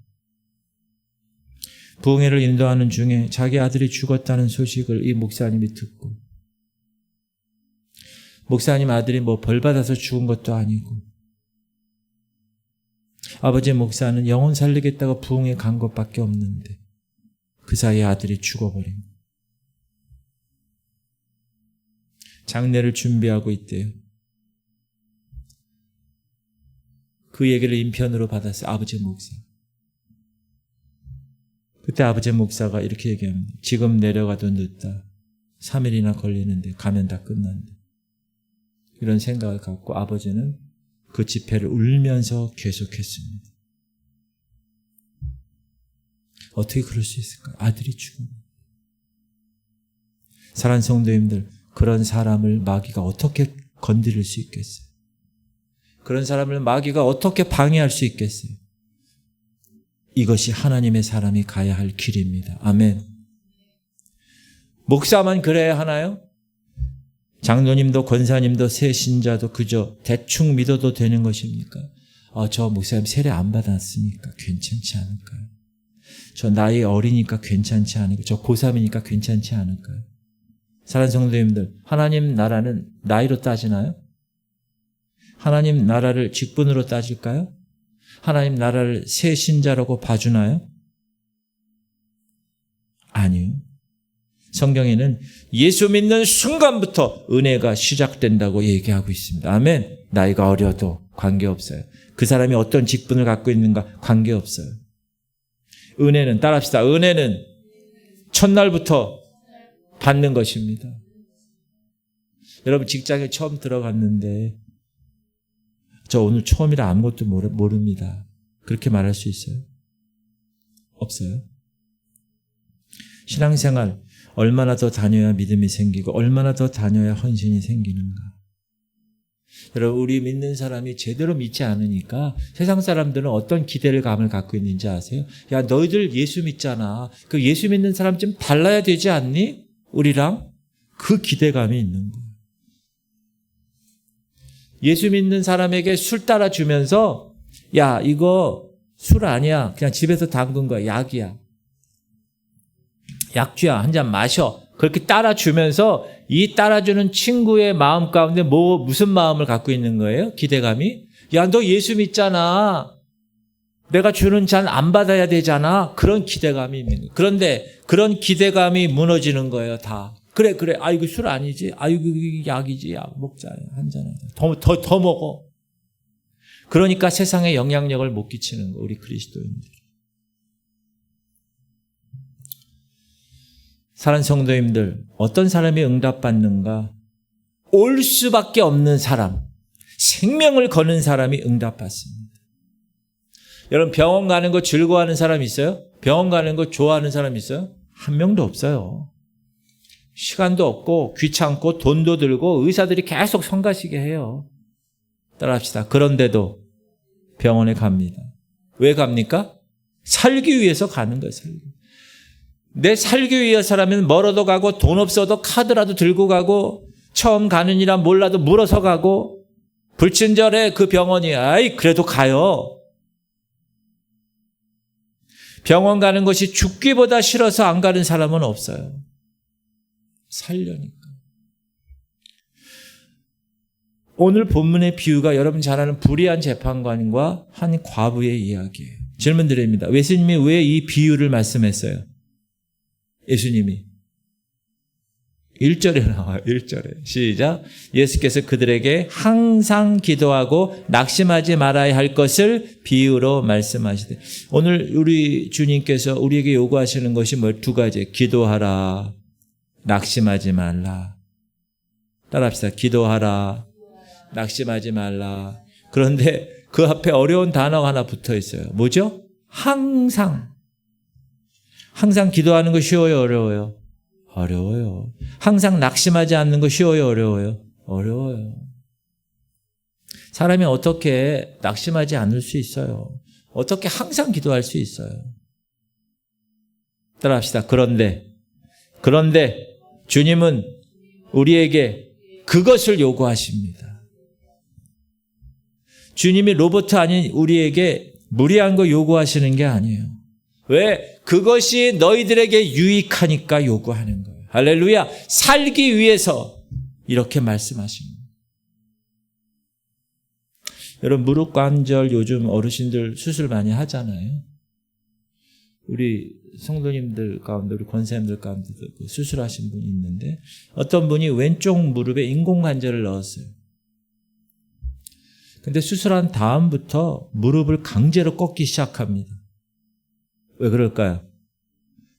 부흥회를 인도하는 중에 자기 아들이 죽었다는 소식을 이 목사님이 듣고, 목사님 아들이 뭐 벌 받아서 죽은 것도 아니고, 아버지 목사는 영혼 살리겠다고 부흥회 간 것밖에 없는데 그 사이에 아들이 죽어버린 거예요. 장례를 준비하고 있대요. 그 얘기를 인편으로 받았어요. 아버지 목사. 그때 아버지 목사가 이렇게 얘기합니다. 지금 내려가도 늦다. 3일이나 걸리는데 가면 다 끝난다. 이런 생각을 갖고 아버지는 그 집회를 울면서 계속했습니다. 어떻게 그럴 수 있을까요? 아들이 죽은 거예요. 사랑하는 성도님들, 그런 사람을 마귀가 어떻게 건드릴 수 있겠어요? 그런 사람을 마귀가 어떻게 방해할 수 있겠어요? 이것이 하나님의 사람이 가야 할 길입니다. 아멘. 목사만 그래야 하나요? 장로님도 권사님도 새 신자도 그저 대충 믿어도 되는 것입니까? 저 목사님 세례 안 받았으니까 괜찮지 않을까요? 저 나이 어리니까 괜찮지 않을까요? 저 고3이니까 괜찮지 않을까요? 사랑하는 성도님들, 하나님 나라는 나이로 따지나요? 하나님 나라를 직분으로 따질까요? 하나님 나라를 새 신자라고 봐주나요? 아니요. 성경에는 예수 믿는 순간부터 은혜가 시작된다고 얘기하고 있습니다. 아멘. 나이가 어려도 관계없어요. 그 사람이 어떤 직분을 갖고 있는가 관계없어요. 은혜는, 따라합시다. 은혜는 첫날부터 받는 것입니다. 여러분 직장에 처음 들어갔는데 저 오늘 처음이라 아무것도 모릅니다. 그렇게 말할 수 있어요? 없어요. 신앙생활 얼마나 더 다녀야 믿음이 생기고 얼마나 더 다녀야 헌신이 생기는가. 여러분 우리 믿는 사람이 제대로 믿지 않으니까 세상 사람들은 어떤 기대감을 갖고 있는지 아세요? 야 너희들 예수 믿잖아. 그 예수 믿는 사람 좀 달라야 되지 않니? 우리랑? 그 기대감이 있는 거예요. 예수 믿는 사람에게 술 따라주면서 야 이거 술 아니야. 그냥 집에서 담근 거야. 약이야. 약주야. 한 잔 마셔. 그렇게 따라주면서 이 따라주는 친구의 마음 가운데 무슨 마음을 갖고 있는 거예요? 기대감이? 야 너 예수 믿잖아. 내가 주는 잔 안 받아야 되잖아. 그런 기대감이 있는 거예요. 그런데 그런 기대감이 무너지는 거예요. 다. 그래. 이거 술 아니지? 이거 약이지. 약 먹자. 한 잔에. 더 먹어. 그러니까 세상에 영향력을 못 끼치는 거, 우리 그리스도인들. 사랑하는 성도님들, 어떤 사람이 응답받는가? 올 수밖에 없는 사람, 생명을 거는 사람이 응답받습니다. 여러분 병원 가는 거 즐거워하는 사람 있어요? 병원 가는 거 좋아하는 사람 있어요? 한 명도 없어요. 시간도 없고 귀찮고 돈도 들고 의사들이 계속 성가시게 해요. 따라합시다. 그런데도 병원에 갑니다. 왜 갑니까? 살기 위해서 가는 거예요. 내 살기 위해서라면 멀어도 가고 돈 없어도 카드라도 들고 가고 처음 가는 이라 몰라도 물어서 가고 불친절해 그 병원이 그래도 가요. 병원 가는 것이 죽기보다 싫어서 안 가는 사람은 없어요. 살려니까. 오늘 본문의 비유가 여러분 잘 아는 불의한 재판관과 한 과부의 이야기예요. 질문 드립니다. 예수님이 왜 이 비유를 말씀했어요? 예수님이 1절에 나와요. 1절에. 시작. 예수께서 그들에게 항상 기도하고 낙심하지 말아야 할 것을 비유로 말씀하시되. 오늘 우리 주님께서 우리에게 요구하시는 것이 두 가지. 기도하라. 낙심하지 말라. 따라합시다. 기도하라. 낙심하지 말라. 그런데 그 앞에 어려운 단어가 하나 붙어 있어요. 뭐죠? 항상. 항상 기도하는 거 쉬워요, 어려워요? 어려워요. 항상 낙심하지 않는 거 쉬워요, 어려워요? 어려워요. 사람이 어떻게 낙심하지 않을 수 있어요? 어떻게 항상 기도할 수 있어요? 따라합시다. 그런데 주님은 우리에게 그것을 요구하십니다. 주님이 로봇 아닌 우리에게 무리한 거 요구하시는 게 아니에요. 왜? 그것이 너희들에게 유익하니까 요구하는 거예요. 할렐루야. 살기 위해서 이렇게 말씀하십니다. 여러분, 무릎 관절 요즘 어르신들 수술 많이 하잖아요. 우리 성도님들 가운데, 우리 권사님들 가운데도 수술하신 분이 있는데, 어떤 분이 왼쪽 무릎에 인공관절을 넣었어요. 근데 수술한 다음부터 무릎을 강제로 꺾기 시작합니다. 왜 그럴까요?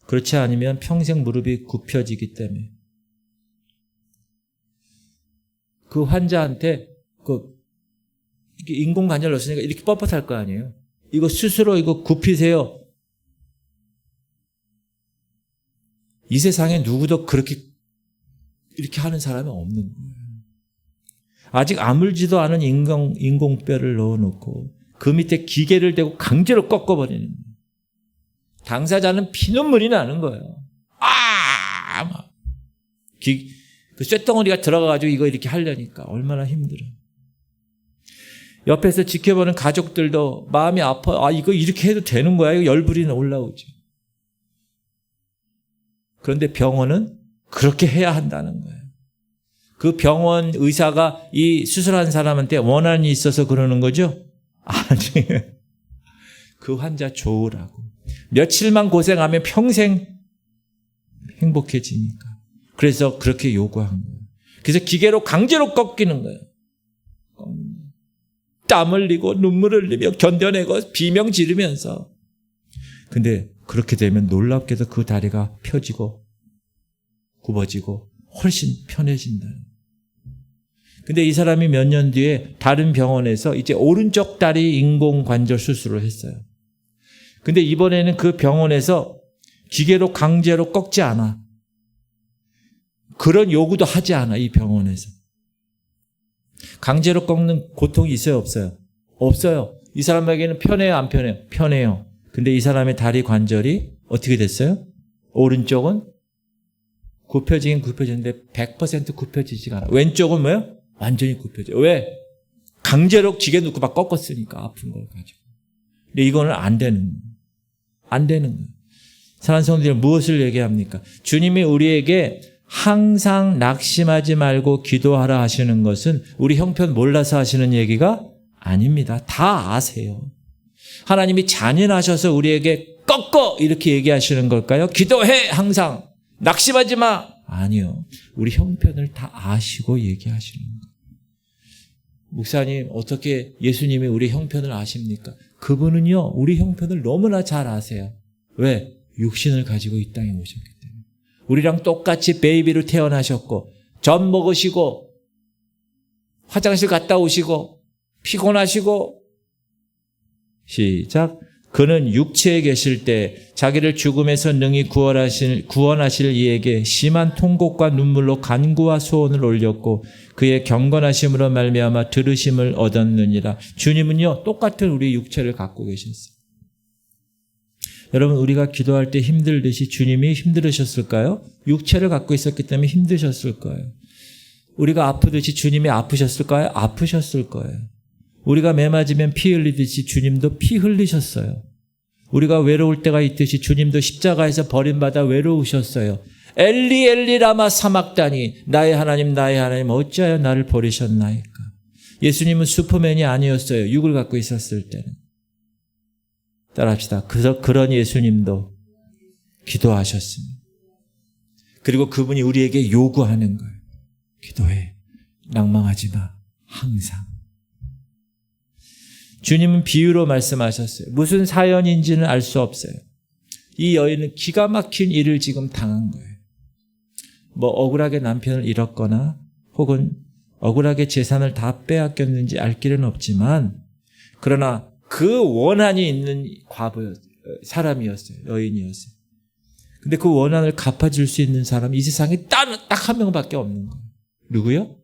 그렇지 않으면 평생 무릎이 굽혀지기 때문에. 그 환자한테 이렇게 인공관절을 넣었으니까 이렇게 뻣뻣할 거 아니에요. 이거 스스로 이거 굽히세요. 이 세상에 누구도 이렇게 하는 사람이 없는 거예요. 아직 아물지도 않은 인공뼈를 넣어놓고 그 밑에 기계를 대고 강제로 꺾어버리는 거예요. 당사자는 피눈물이 나는 거예요. 그 쇳덩어리가 들어가가지고 이거 이렇게 하려니까 얼마나 힘들어요. 옆에서 지켜보는 가족들도 마음이 아파. 이거 이렇게 해도 되는 거야? 이거 열불이 올라오죠. 그런데 병원은 그렇게 해야 한다는 거예요. 그 병원 의사가 이 수술한 사람한테 원한이 있어서 그러는 거죠? 아니에요. 그 환자 좋으라고. 며칠만 고생하면 평생 행복해지니까. 그래서 그렇게 요구한 거예요. 그래서 기계로 강제로 꺾이는 거예요. 땀 흘리고 눈물 흘리며 견뎌내고 비명 지르면서. 근데 그렇게 되면 놀랍게도 그 다리가 펴지고 굽어지고 훨씬 편해진다는 거예요. 근데 이 사람이 몇 년 뒤에 다른 병원에서 이제 오른쪽 다리 인공관절 수술을 했어요. 근데 이번에는 그 병원에서 기계로 강제로 꺾지 않아. 그런 요구도 하지 않아, 이 병원에서. 강제로 꺾는 고통이 있어요, 없어요? 없어요. 이 사람에게는 편해요, 안 편해요? 편해요. 근데 이 사람의 다리 관절이 어떻게 됐어요? 오른쪽은 굽혀지긴 굽혀지는데 100% 굽혀지지가 않아. 왼쪽은 뭐예요? 완전히 굽혀져. 왜? 강제로 기계 넣고 막 꺾었으니까, 아픈 걸 가지고. 근데 이거는 안 되는 거예요. 안 되는 거예요. 사랑하는 성도들, 무엇을 얘기합니까? 주님이 우리에게 항상 낙심하지 말고 기도하라 하시는 것은 우리 형편 몰라서 하시는 얘기가 아닙니다. 다 아세요. 하나님이 잔인하셔서 우리에게 꺾어 이렇게 얘기하시는 걸까요? 기도해 항상. 낙심하지 마. 아니요. 우리 형편을 다 아시고 얘기하시는 거예요. 목사님, 어떻게 예수님이 우리 형편을 아십니까? 그분은요, 우리 형편을 너무나 잘 아세요. 왜? 육신을 가지고 이 땅에 오셨기 때문에. 우리랑 똑같이 베이비로 태어나셨고, 젖 먹으시고, 화장실 갔다 오시고, 피곤하시고, 시작. 그는 육체에 계실 때 자기를 죽음에서 능히 구원하실 이에게 심한 통곡과 눈물로 간구와 소원을 올렸고 그의 경건하심으로 말미암아 들으심을 얻었느니라. 주님은요, 똑같은 우리 육체를 갖고 계셨어요. 여러분, 우리가 기도할 때 힘들듯이 주님이 힘들으셨을까요? 육체를 갖고 있었기 때문에 힘드셨을 거예요. 우리가 아프듯이 주님이 아프셨을까요? 아프셨을 거예요. 우리가 매 맞으면 피 흘리듯이 주님도 피 흘리셨어요. 우리가 외로울 때가 있듯이 주님도 십자가에서 버림받아 외로우셨어요. 엘리 엘리 라마 사막다니, 나의 하나님 나의 하나님 어찌하여 나를 버리셨나이까. 예수님은 슈퍼맨이 아니었어요. 육을 갖고 있었을 때는. 따라합시다. 그런 예수님도 기도하셨습니다. 그리고 그분이 우리에게 요구하는 거예요. 기도해. 낭망하지 마. 항상. 주님은 비유로 말씀하셨어요. 무슨 사연인지는 알 수 없어요. 이 여인은 기가 막힌 일을 지금 당한 거예요. 뭐 억울하게 남편을 잃었거나 혹은 억울하게 재산을 다 빼앗겼는지 알 길은 없지만, 그러나 그 원한이 있는 사람이었어요. 여인이었어요. 근데 그 원한을 갚아줄 수 있는 사람이 이 세상에 딱 한 명밖에 없는 거예요. 누구요?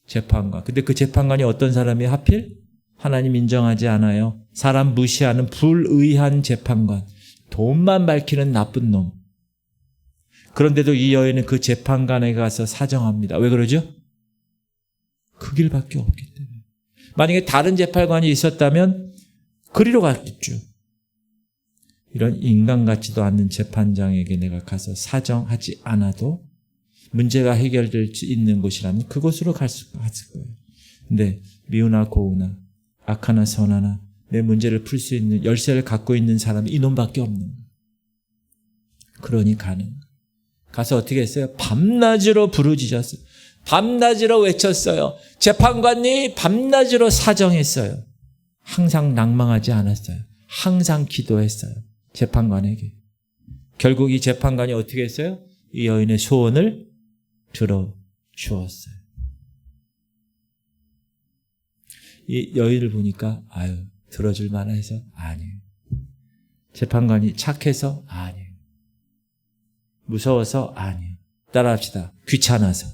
재판관. 근데 그 재판관이 어떤 사람이 하필? 하나님 인정하지 않아요. 사람 무시하는 불의한 재판관. 돈만 밝히는 나쁜 놈. 그런데도 이 여인은 그 재판관에 가서 사정합니다. 왜 그러죠? 그 길밖에 없기 때문에. 만약에 다른 재판관이 있었다면 그리로 갔겠죠. 이런 인간 같지도 않는 재판장에게 내가 가서 사정하지 않아도 문제가 해결될 수 있는 곳이라면 그곳으로 갈 수 있을 거예요. 근데 미우나 고우나 악하나 선하나 내 문제를 풀 수 있는 열쇠를 갖고 있는 사람이 이놈밖에 없는 거예요. 그러니 가서 어떻게 했어요? 밤낮으로 부르짖었어요. 밤낮으로 외쳤어요. 재판관이 밤낮으로 사정했어요. 항상 낭망하지 않았어요. 항상 기도했어요. 재판관에게. 결국 이 재판관이 어떻게 했어요? 이 여인의 소원을 들어주었어요. 이 여인을 보니까 들어줄 만해서 아니에요. 재판관이 착해서 아니에요. 무서워서 아니에요. 따라합시다. 귀찮아서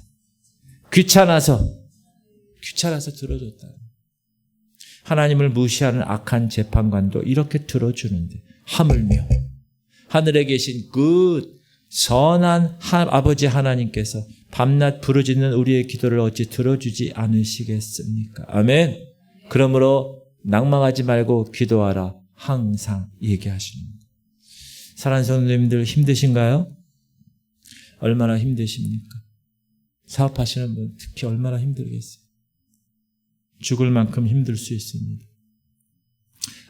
들어줬다. 하나님을 무시하는 악한 재판관도 이렇게 들어주는데 하물며 하늘에 계신 선한 아버지 하나님께서 밤낮 부르짖는 우리의 기도를 어찌 들어주지 않으시겠습니까? 아멘. 그러므로 낭망하지 말고 기도하라. 항상 얘기하십니다. 사랑하는 성도님들 힘드신가요? 얼마나 힘드십니까? 사업하시는 분 특히 얼마나 힘들겠어요? 죽을 만큼 힘들 수 있습니다.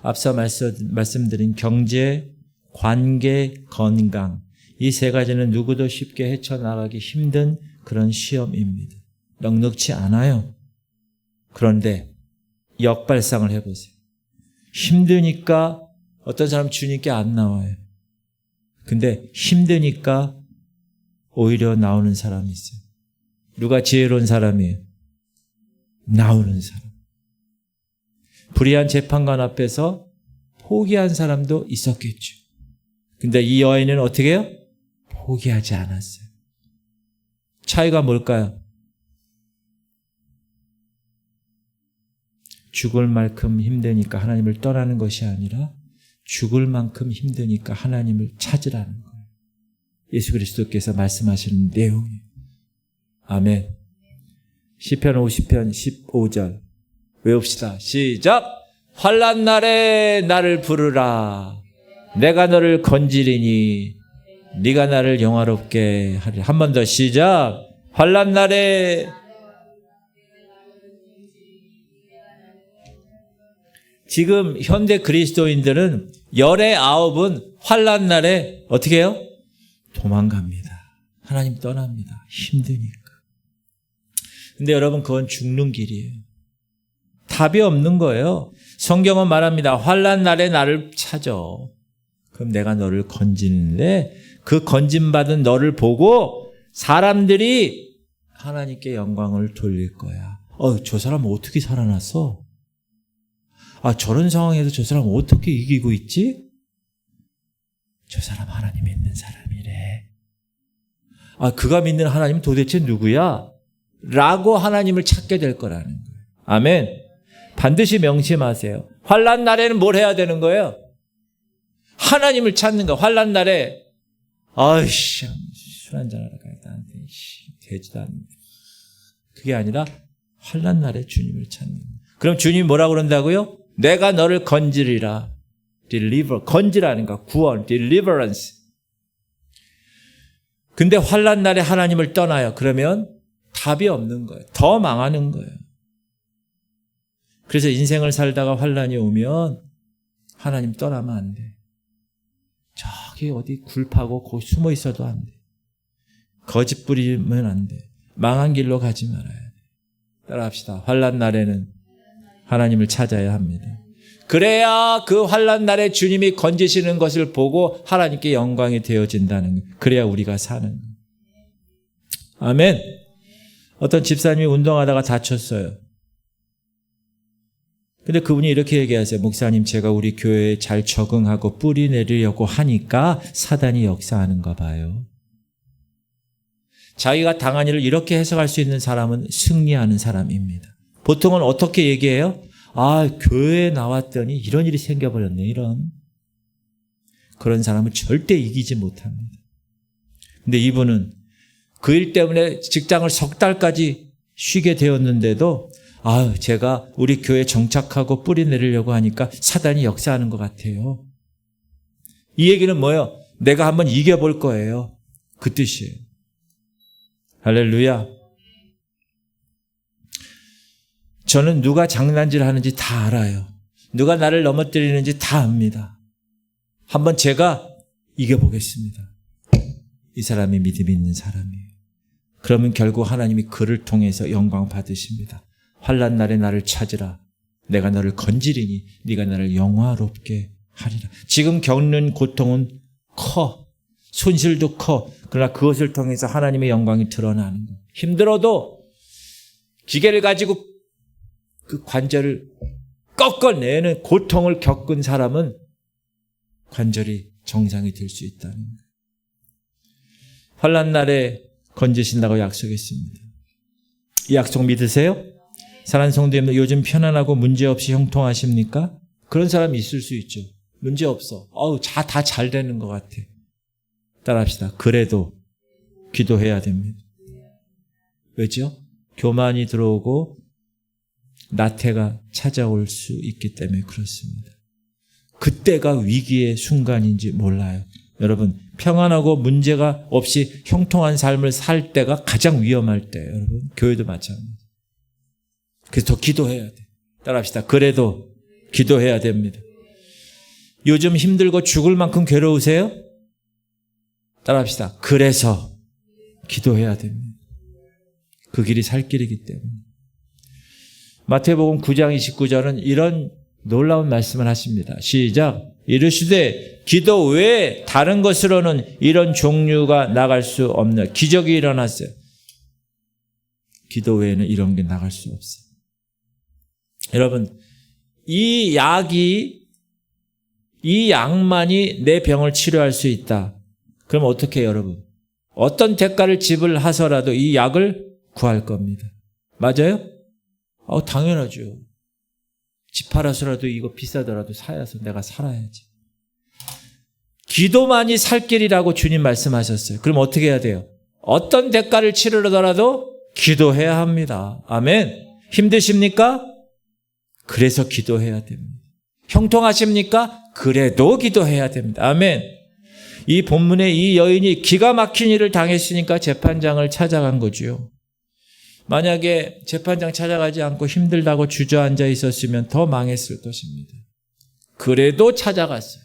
앞서 말씀드린 경제, 관계, 건강 이 세 가지는 누구도 쉽게 헤쳐나가기 힘든 그런 시험입니다. 넉넉지 않아요. 그런데 역발상을 해보세요. 힘드니까 어떤 사람 주님께 안 나와요. 근데 힘드니까 오히려 나오는 사람이 있어요. 누가 지혜로운 사람이에요? 나오는 사람. 불의한 재판관 앞에서 포기한 사람도 있었겠죠. 근데 이 여인은 어떻게 해요? 포기하지 않았어요. 차이가 뭘까요? 죽을 만큼 힘드니까 하나님을 떠나는 것이 아니라 죽을 만큼 힘드니까 하나님을 찾으라는 거예요. 예수 그리스도께서 말씀하시는 내용이에요. 아멘. 시편 50편 15절 외웁시다. 시작. 환난 날에 나를 부르라. 내가 너를 건지리니 네가 나를 영화롭게 하리라. 한 번 더 시작. 환난 날에 지금 현대 그리스도인들은 열의 9은 환난 날에 어떻게 해요? 도망갑니다. 하나님 떠납니다. 힘드니까. 근데 여러분 그건 죽는 길이에요. 답이 없는 거예요. 성경은 말합니다. 환난 날에 나를 찾아. 그럼 내가 너를 건지는데 그 건짐받은 너를 보고 사람들이 하나님께 영광을 돌릴 거야. 저 사람 어떻게 살아났어? 저런 상황에서 저 사람 어떻게 이기고 있지? 저 사람 하나님 믿는 사람이래. 그가 믿는 하나님은 도대체 누구야? 라고 하나님을 찾게 될 거라는 거예요. 아멘. 반드시 명심하세요. 환난 날에는 뭘 해야 되는 거예요? 하나님을 찾는 거. 환난 날에 술 한잔 하러 가야 나한테 되지도 않는 그게 아니라 환난 날에 주님을 찾는 거예요. 그럼 주님이 뭐라고 그런다고요? 내가 너를 건지리라. deliver. 건지라는 거. 구원. deliverance. 근데 환난 날에 하나님을 떠나요. 그러면 답이 없는 거예요. 더 망하는 거예요. 그래서 인생을 살다가 환난이 오면 하나님 떠나면 안 돼. 저기 어디 굴 파고 거기 숨어 있어도 안 돼. 거짓 부리면 안 돼. 망한 길로 가지 말아야 돼. 따라합시다. 환난 날에는 하나님을 찾아야 합니다. 그래야 그 환난 날에 주님이 건지시는 것을 보고 하나님께 영광이 되어진다는 거예요. 그래야 우리가 사는 거예요. 아멘. 어떤 집사님이 운동하다가 다쳤어요. 근데 그분이 이렇게 얘기하세요. 목사님, 제가 우리 교회에 잘 적응하고 뿌리 내리려고 하니까 사단이 역사하는가 봐요. 자기가 당한 일을 이렇게 해석할 수 있는 사람은 승리하는 사람입니다. 보통은 어떻게 얘기해요? 교회에 나왔더니 이런 일이 생겨버렸네, 이런. 그런 사람은 절대 이기지 못합니다. 근데 이분은 그 일 때문에 직장을 석 달까지 쉬게 되었는데도 제가 우리 교회에 정착하고 뿌리 내리려고 하니까 사단이 역사하는 것 같아요. 이 얘기는 뭐예요? 내가 한번 이겨볼 거예요. 그 뜻이에요. 할렐루야. 저는 누가 장난질 하는지 다 알아요. 누가 나를 넘어뜨리는지 다 압니다. 한번 제가 이겨보겠습니다. 이 사람이 믿음이 있는 사람이에요. 그러면 결국 하나님이 그를 통해서 영광 받으십니다. 환난 날에 나를 찾으라. 내가 너를 건지리니 네가 나를 영화롭게 하리라. 지금 겪는 고통은 커. 손실도 커. 그러나 그것을 통해서 하나님의 영광이 드러나는 거예요. 힘들어도 기계를 가지고 그 관절을 꺾어내는 고통을 겪은 사람은 관절이 정상이 될 수 있다는 거예요. 환난 날에 건지신다고 약속했습니다. 이 약속 믿으세요? 사랑하는 성도님들, 요즘 편안하고 문제없이 형통하십니까? 그런 사람이 있을 수 있죠. 문제없어. 다 잘 되는 것 같아. 따라합시다. 그래도 기도해야 됩니다. 왜죠? 교만이 들어오고 나태가 찾아올 수 있기 때문에 그렇습니다. 그때가 위기의 순간인지 몰라요. 여러분, 평안하고 문제가 없이 형통한 삶을 살 때가 가장 위험할 때예요. 여러분, 교회도 마찬가지입니다. 그래서 더 기도해야 돼요. 따라합시다. 그래도 기도해야 됩니다. 요즘 힘들고 죽을 만큼 괴로우세요? 따라합시다. 그래서 기도해야 됩니다. 그 길이 살 길이기 때문에. 마태복음 9장 29절은 이런 놀라운 말씀을 하십니다. 시작. 이르시되 기도 외에 다른 것으로는 이런 종류가 나갈 수 없는 기적이 일어났어요. 기도 외에는 이런 게 나갈 수 없어요. 여러분, 이 약만이 내 병을 치료할 수 있다. 그럼 어떻게 해요, 여러분? 어떤 대가를 지불하서라도 이 약을 구할 겁니다. 맞아요? 당연하죠. 집 팔아서라도 이거 비싸더라도 사야서 내가 살아야지. 기도만이 살 길이라고 주님 말씀하셨어요. 그럼 어떻게 해야 돼요? 어떤 대가를 치르더라도 기도해야 합니다. 아멘. 힘드십니까? 그래서 기도해야 됩니다. 형통하십니까? 그래도 기도해야 됩니다. 아멘. 이 본문에 이 여인이 기가 막힌 일을 당했으니까 재판장을 찾아간 거죠. 만약에 재판장 찾아가지 않고 힘들다고 주저앉아 있었으면 더 망했을 것입니다. 그래도 찾아갔어요.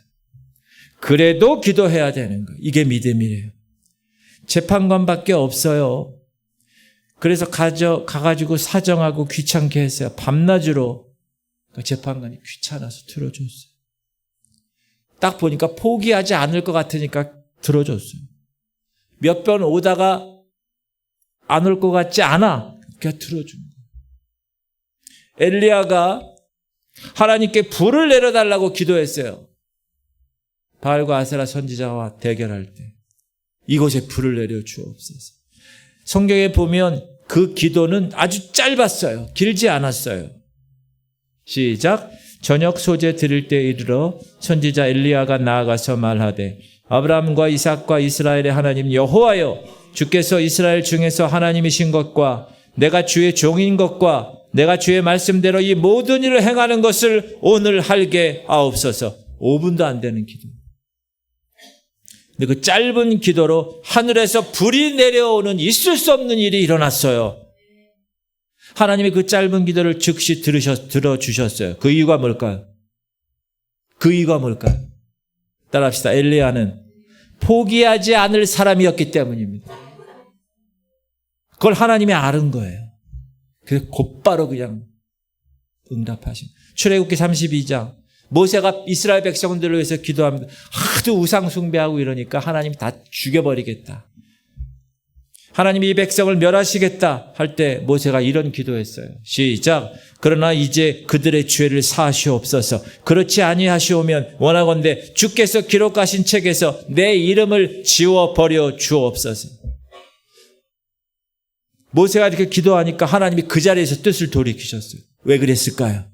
그래도 기도해야 되는 거예요. 이게 믿음이래요. 재판관밖에 없어요. 그래서 가가지고 사정하고 귀찮게 했어요. 밤낮으로 재판관이 귀찮아서 들어줬어요. 딱 보니까 포기하지 않을 것 같으니까 들어줬어요. 몇 번 오다가 안 올 것 같지 않아. 그냥 들어준 거예요. 엘리야가 하나님께 불을 내려달라고 기도했어요. 바알과 아세라 선지자와 대결할 때 이곳에 불을 내려 주옵소서. 성경에 보면 그 기도는 아주 짧았어요. 길지 않았어요. 시작. 저녁 소재 드릴 때 이르러 선지자 엘리야가 나아가서 말하되 아브라함과 이삭과 이스라엘의 하나님 여호와여, 주께서 이스라엘 중에서 하나님이신 것과 내가 주의 종인 것과 내가 주의 말씀대로 이 모든 일을 행하는 것을 오늘 하게 하옵소서. 5분도 안 되는 기도. 근데 그 짧은 기도로 하늘에서 불이 내려오는 있을 수 없는 일이 일어났어요. 하나님이 그 짧은 기도를 즉시 들어주셨어요. 그 이유가 뭘까요? 그 이유가 뭘까요? 따라합시다. 엘리야는 포기하지 않을 사람이었기 때문입니다. 그걸 하나님이 아는 거예요. 그래서 곧바로 그냥 응답하신. 출애굽기 32장. 모세가 이스라엘 백성들을 위해서 기도합니다. 하도 우상 숭배하고 이러니까 하나님이 다 죽여버리겠다. 하나님이 이 백성을 멸하시겠다 할 때 모세가 이런 기도했어요. 시작. 그러나 이제 그들의 죄를 사하시옵소서. 그렇지 아니하시오면 원하건대 주께서 기록하신 책에서 내 이름을 지워버려 주옵소서. 모세가 이렇게 기도하니까 하나님이 그 자리에서 뜻을 돌이키셨어요. 왜 그랬을까요?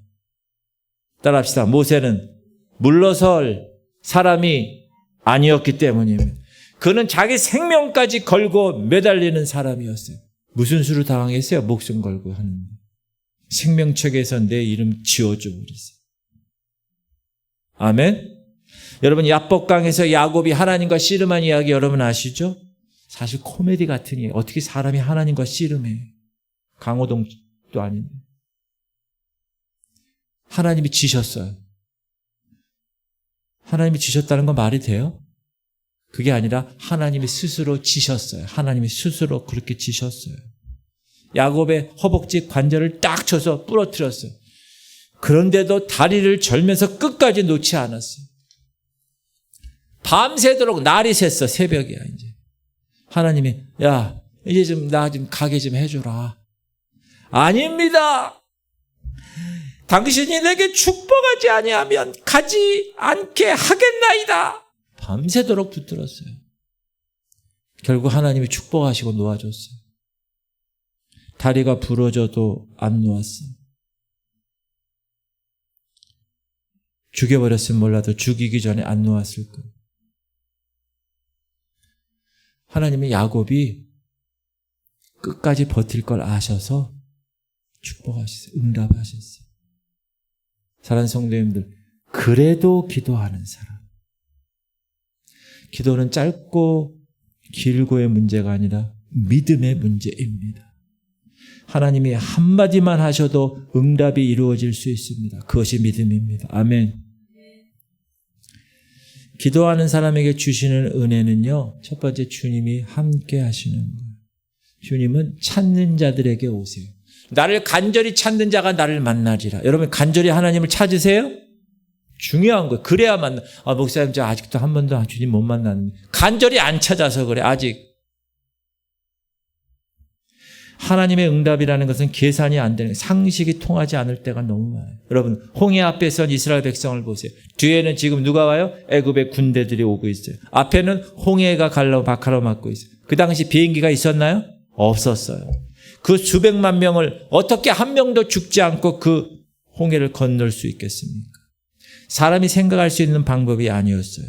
따라합시다. 모세는 물러설 사람이 아니었기 때문입니다. 그는 자기 생명까지 걸고 매달리는 사람이었어요. 무슨 수로 당황했어요? 목숨 걸고 하는. 생명책에서 내 이름 지워줘 버렸어요. 아멘. 여러분 야복강에서 야곱이 하나님과 씨름한 이야기 여러분 아시죠? 사실 코미디 같은 이야기. 어떻게 사람이 하나님과 씨름해. 강호동도 아닌데. 하나님이 지셨어요. 하나님이 지셨다는 건 말이 돼요? 그게 아니라 하나님이 스스로 지셨어요. 하나님이 스스로 그렇게 지셨어요. 야곱의 허벅지 관절을 딱 쳐서 부러뜨렸어요. 그런데도 다리를 절면서 끝까지 놓지 않았어요. 밤새도록 날이 샜어. 새벽이야 이제. 하나님이 야 이제 좀 나 좀 가게 좀 해줘라. 아닙니다. 당신이 내게 축복하지 아니하면 가지 않게 하겠나이다. 밤새도록 붙들었어요. 결국 하나님이 축복하시고 놓아줬어요. 다리가 부러져도 안 놓았어요. 죽여버렸으면 몰라도 죽이기 전에 안 놓았을 거예요. 하나님이 야곱이 끝까지 버틸 걸 아셔서 축복하셨어요. 응답하셨어요. 사랑하는 성도님들, 그래도 기도하는 사람. 기도는 짧고 길고의 문제가 아니라 믿음의 문제입니다. 하나님이 한마디만 하셔도 응답이 이루어질 수 있습니다. 그것이 믿음입니다. 아멘. 기도하는 사람에게 주시는 은혜는요, 첫 번째 주님이 함께 하시는 거예요. 주님은 찾는 자들에게 오세요. 나를 간절히 찾는 자가 나를 만나리라. 여러분 간절히 하나님을 찾으세요? 중요한 거예요. 그래야 만나. 목사님 저 아직도 한 번도 주님 못 만났는데. 간절히 안 찾아서 그래. 아직. 하나님의 응답이라는 것은 계산이 안 되는, 상식이 통하지 않을 때가 너무 많아요. 여러분 홍해 앞에 선 이스라엘 백성을 보세요. 뒤에는 지금 누가 와요? 애굽의 군대들이 오고 있어요. 앞에는 홍해가 가로막고 있어요. 그 당시 비행기가 있었나요? 없었어요. 그 수백만 명을 어떻게 한 명도 죽지 않고 그 홍해를 건널 수 있겠습니까? 사람이 생각할 수 있는 방법이 아니었어요.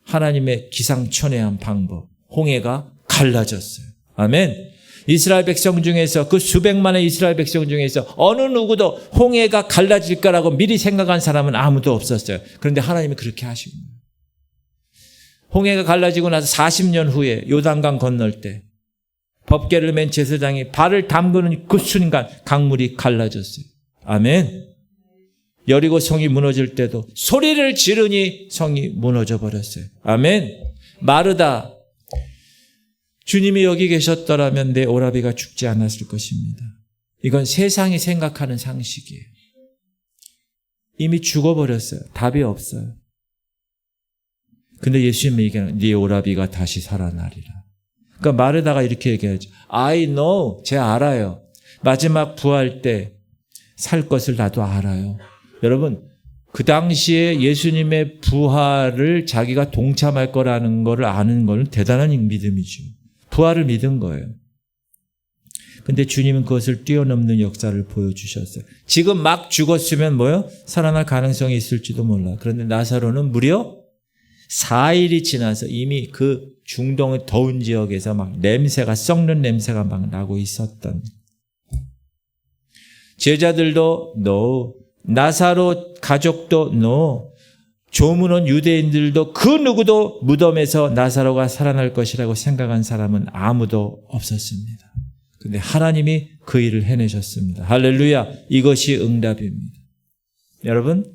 하나님의 기상천외한 방법. 홍해가 갈라졌어요. 아멘. 이스라엘 백성 중에서, 그 수백만의 이스라엘 백성 중에서 어느 누구도 홍해가 갈라질 거라고 미리 생각한 사람은 아무도 없었어요. 그런데 하나님이 그렇게 하신 거예요. 홍해가 갈라지고 나서 40년 후에 요단강 건널 때 법궤를 맨 제사장이 발을 담그는 그 순간 강물이 갈라졌어요. 아멘. 여리고 성이 무너질 때도 소리를 지르니 성이 무너져 버렸어요. 아멘. 마르다. 주님이 여기 계셨더라면 내 오라비가 죽지 않았을 것입니다. 이건 세상이 생각하는 상식이에요. 이미 죽어버렸어요. 답이 없어요. 근데 예수님이 얘기하는 네 오라비가 다시 살아나리라. 그러니까 마르다가 이렇게 얘기하죠. I know. 제가 알아요. 마지막 부활 때 살 것을 나도 알아요. 여러분 그 당시에 예수님의 부활을 자기가 동참할 거라는 걸 아는 건 대단한 믿음이죠. 부활을 믿은 거예요. 근데 주님은 그것을 뛰어넘는 역사를 보여주셨어요. 지금 막 죽었으면 뭐요? 살아날 가능성이 있을지도 몰라. 그런데 나사로는 무려 4일이 지나서 이미 그 중동의 더운 지역에서 막 냄새가, 썩는 냄새가 막 나고 있었던. 제자들도 no, 나사로 가족도 no, 조문온 유대인들도 그 누구도 무덤에서 나사로가 살아날 것이라고 생각한 사람은 아무도 없었습니다. 그런데 하나님이 그 일을 해내셨습니다. 할렐루야. 이것이 응답입니다. 여러분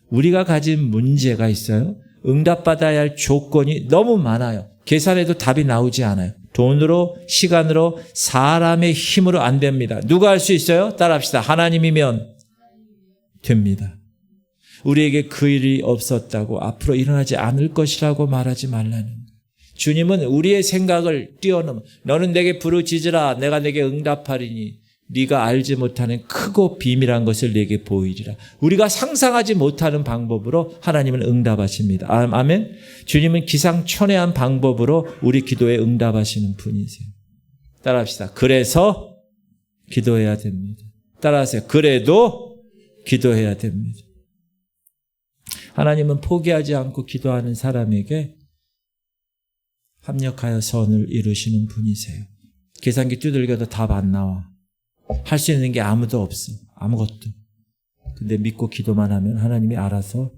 우리가 가진 문제가 있어요. 응답받아야 할 조건이 너무 많아요. 계산해도 답이 나오지 않아요. 돈으로, 시간으로, 사람의 힘으로 안 됩니다. 누가 할 수 있어요? 따라합시다. 하나님이면 됩니다. 우리에게 그 일이 없었다고 앞으로 일어나지 않을 것이라고 말하지 말라는. 주님은 우리의 생각을 뛰어넘어 너는 내게 부르짖으라 내가 내게 응답하리니 네가 알지 못하는 크고 비밀한 것을 내게 보이리라. 우리가 상상하지 못하는 방법으로 하나님은 응답하십니다. 아멘. 주님은 기상천외한 방법으로 우리 기도에 응답하시는 분이세요. 따라합시다. 그래서 기도해야 됩니다. 따라하세요. 그래도 기도해야 됩니다. 하나님은 포기하지 않고 기도하는 사람에게 합력하여 선을 이루시는 분이세요. 계산기 두들겨도 답 안 나와. 할 수 있는 게 아무도 없어. 아무것도. 근데 믿고 기도만 하면 하나님이 알아서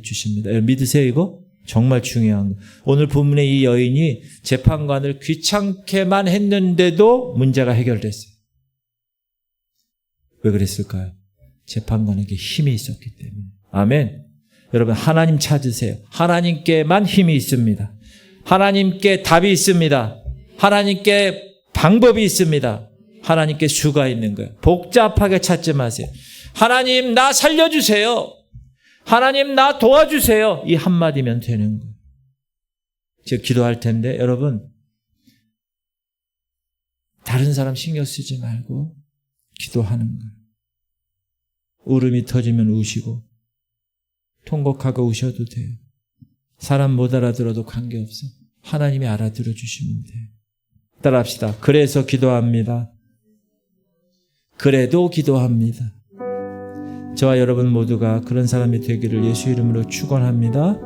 주십니다. 믿으세요 이거? 정말 중요한 거. 오늘 본문의 이 여인이 재판관을 귀찮게만 했는데도 문제가 해결됐어요. 왜 그랬을까요? 재판관에게 힘이 있었기 때문에. 아멘. 여러분 하나님 찾으세요. 하나님께만 힘이 있습니다. 하나님께 답이 있습니다. 하나님께 방법이 있습니다. 하나님께 수가 있는 거예요. 복잡하게 찾지 마세요. 하나님 나 살려주세요. 하나님 나 도와주세요. 이 한마디면 되는 거예요. 제가 기도할 텐데 여러분 다른 사람 신경 쓰지 말고 기도하는 거예요. 울음이 터지면 우시고 통곡하고 우셔도 돼요. 사람 못 알아들어도 관계없어. 하나님이 알아들어 주시면 돼요. 따라합시다. 그래서 기도합니다. 그래도 기도합니다. 저와 여러분 모두가 그런 사람이 되기를 예수 이름으로 축원합니다.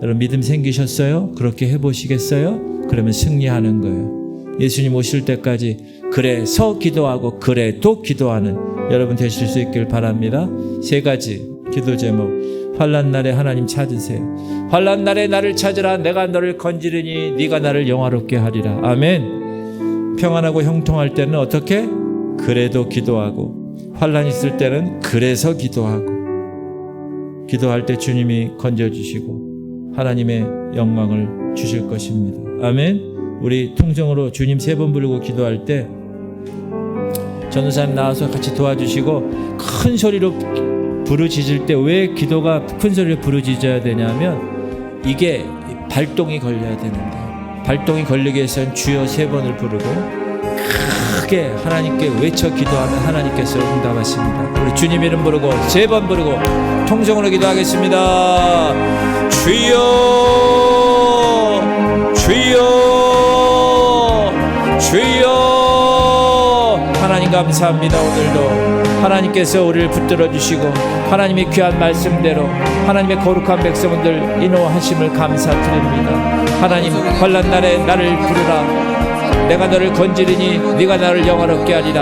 여러분 믿음 생기셨어요? 그렇게 해보시겠어요? 그러면 승리하는 거예요. 예수님 오실 때까지 그래서 기도하고 그래도 기도하는 여러분 되실 수 있길 바랍니다. 3가지 기도 제목. 환난 날에 하나님 찾으세요. 환난 날에 나를 찾으라. 내가 너를 건지르니 네가 나를 영화롭게 하리라. 아멘. 평안하고 형통할 때는 어떻게? 그래도 기도하고 환난 있을 때는 그래서 기도하고 기도할 때 주님이 건져주시고 하나님의 영광을 주실 것입니다. 아멘. 우리 통성으로 주님 3번 부르고 기도할 때 전도사님 나와서 같이 도와주시고 큰 소리로 부르짖을 때 왜 기도가 큰 소리로 부르짖어야 되냐면 이게 발동이 걸려야 되는데 발동이 걸리기 위해서는 주여 3번을 부르고 크게 하나님께 외쳐 기도하면 하나님께서 응답하십니다. 우리 주님 이름 부르고 3번 부르고 통성으로 기도하겠습니다. 주여 주여 주여. 하나님 감사합니다. 오늘도 하나님께서 우리를 붙들어 주시고 하나님의 귀한 말씀대로 하나님의 거룩한 백성들 인도하심을 감사드립니다. 하나님 환난 날에 나를 부르라. 내가 너를 건지리니 네가 나를 영화롭게 하리라.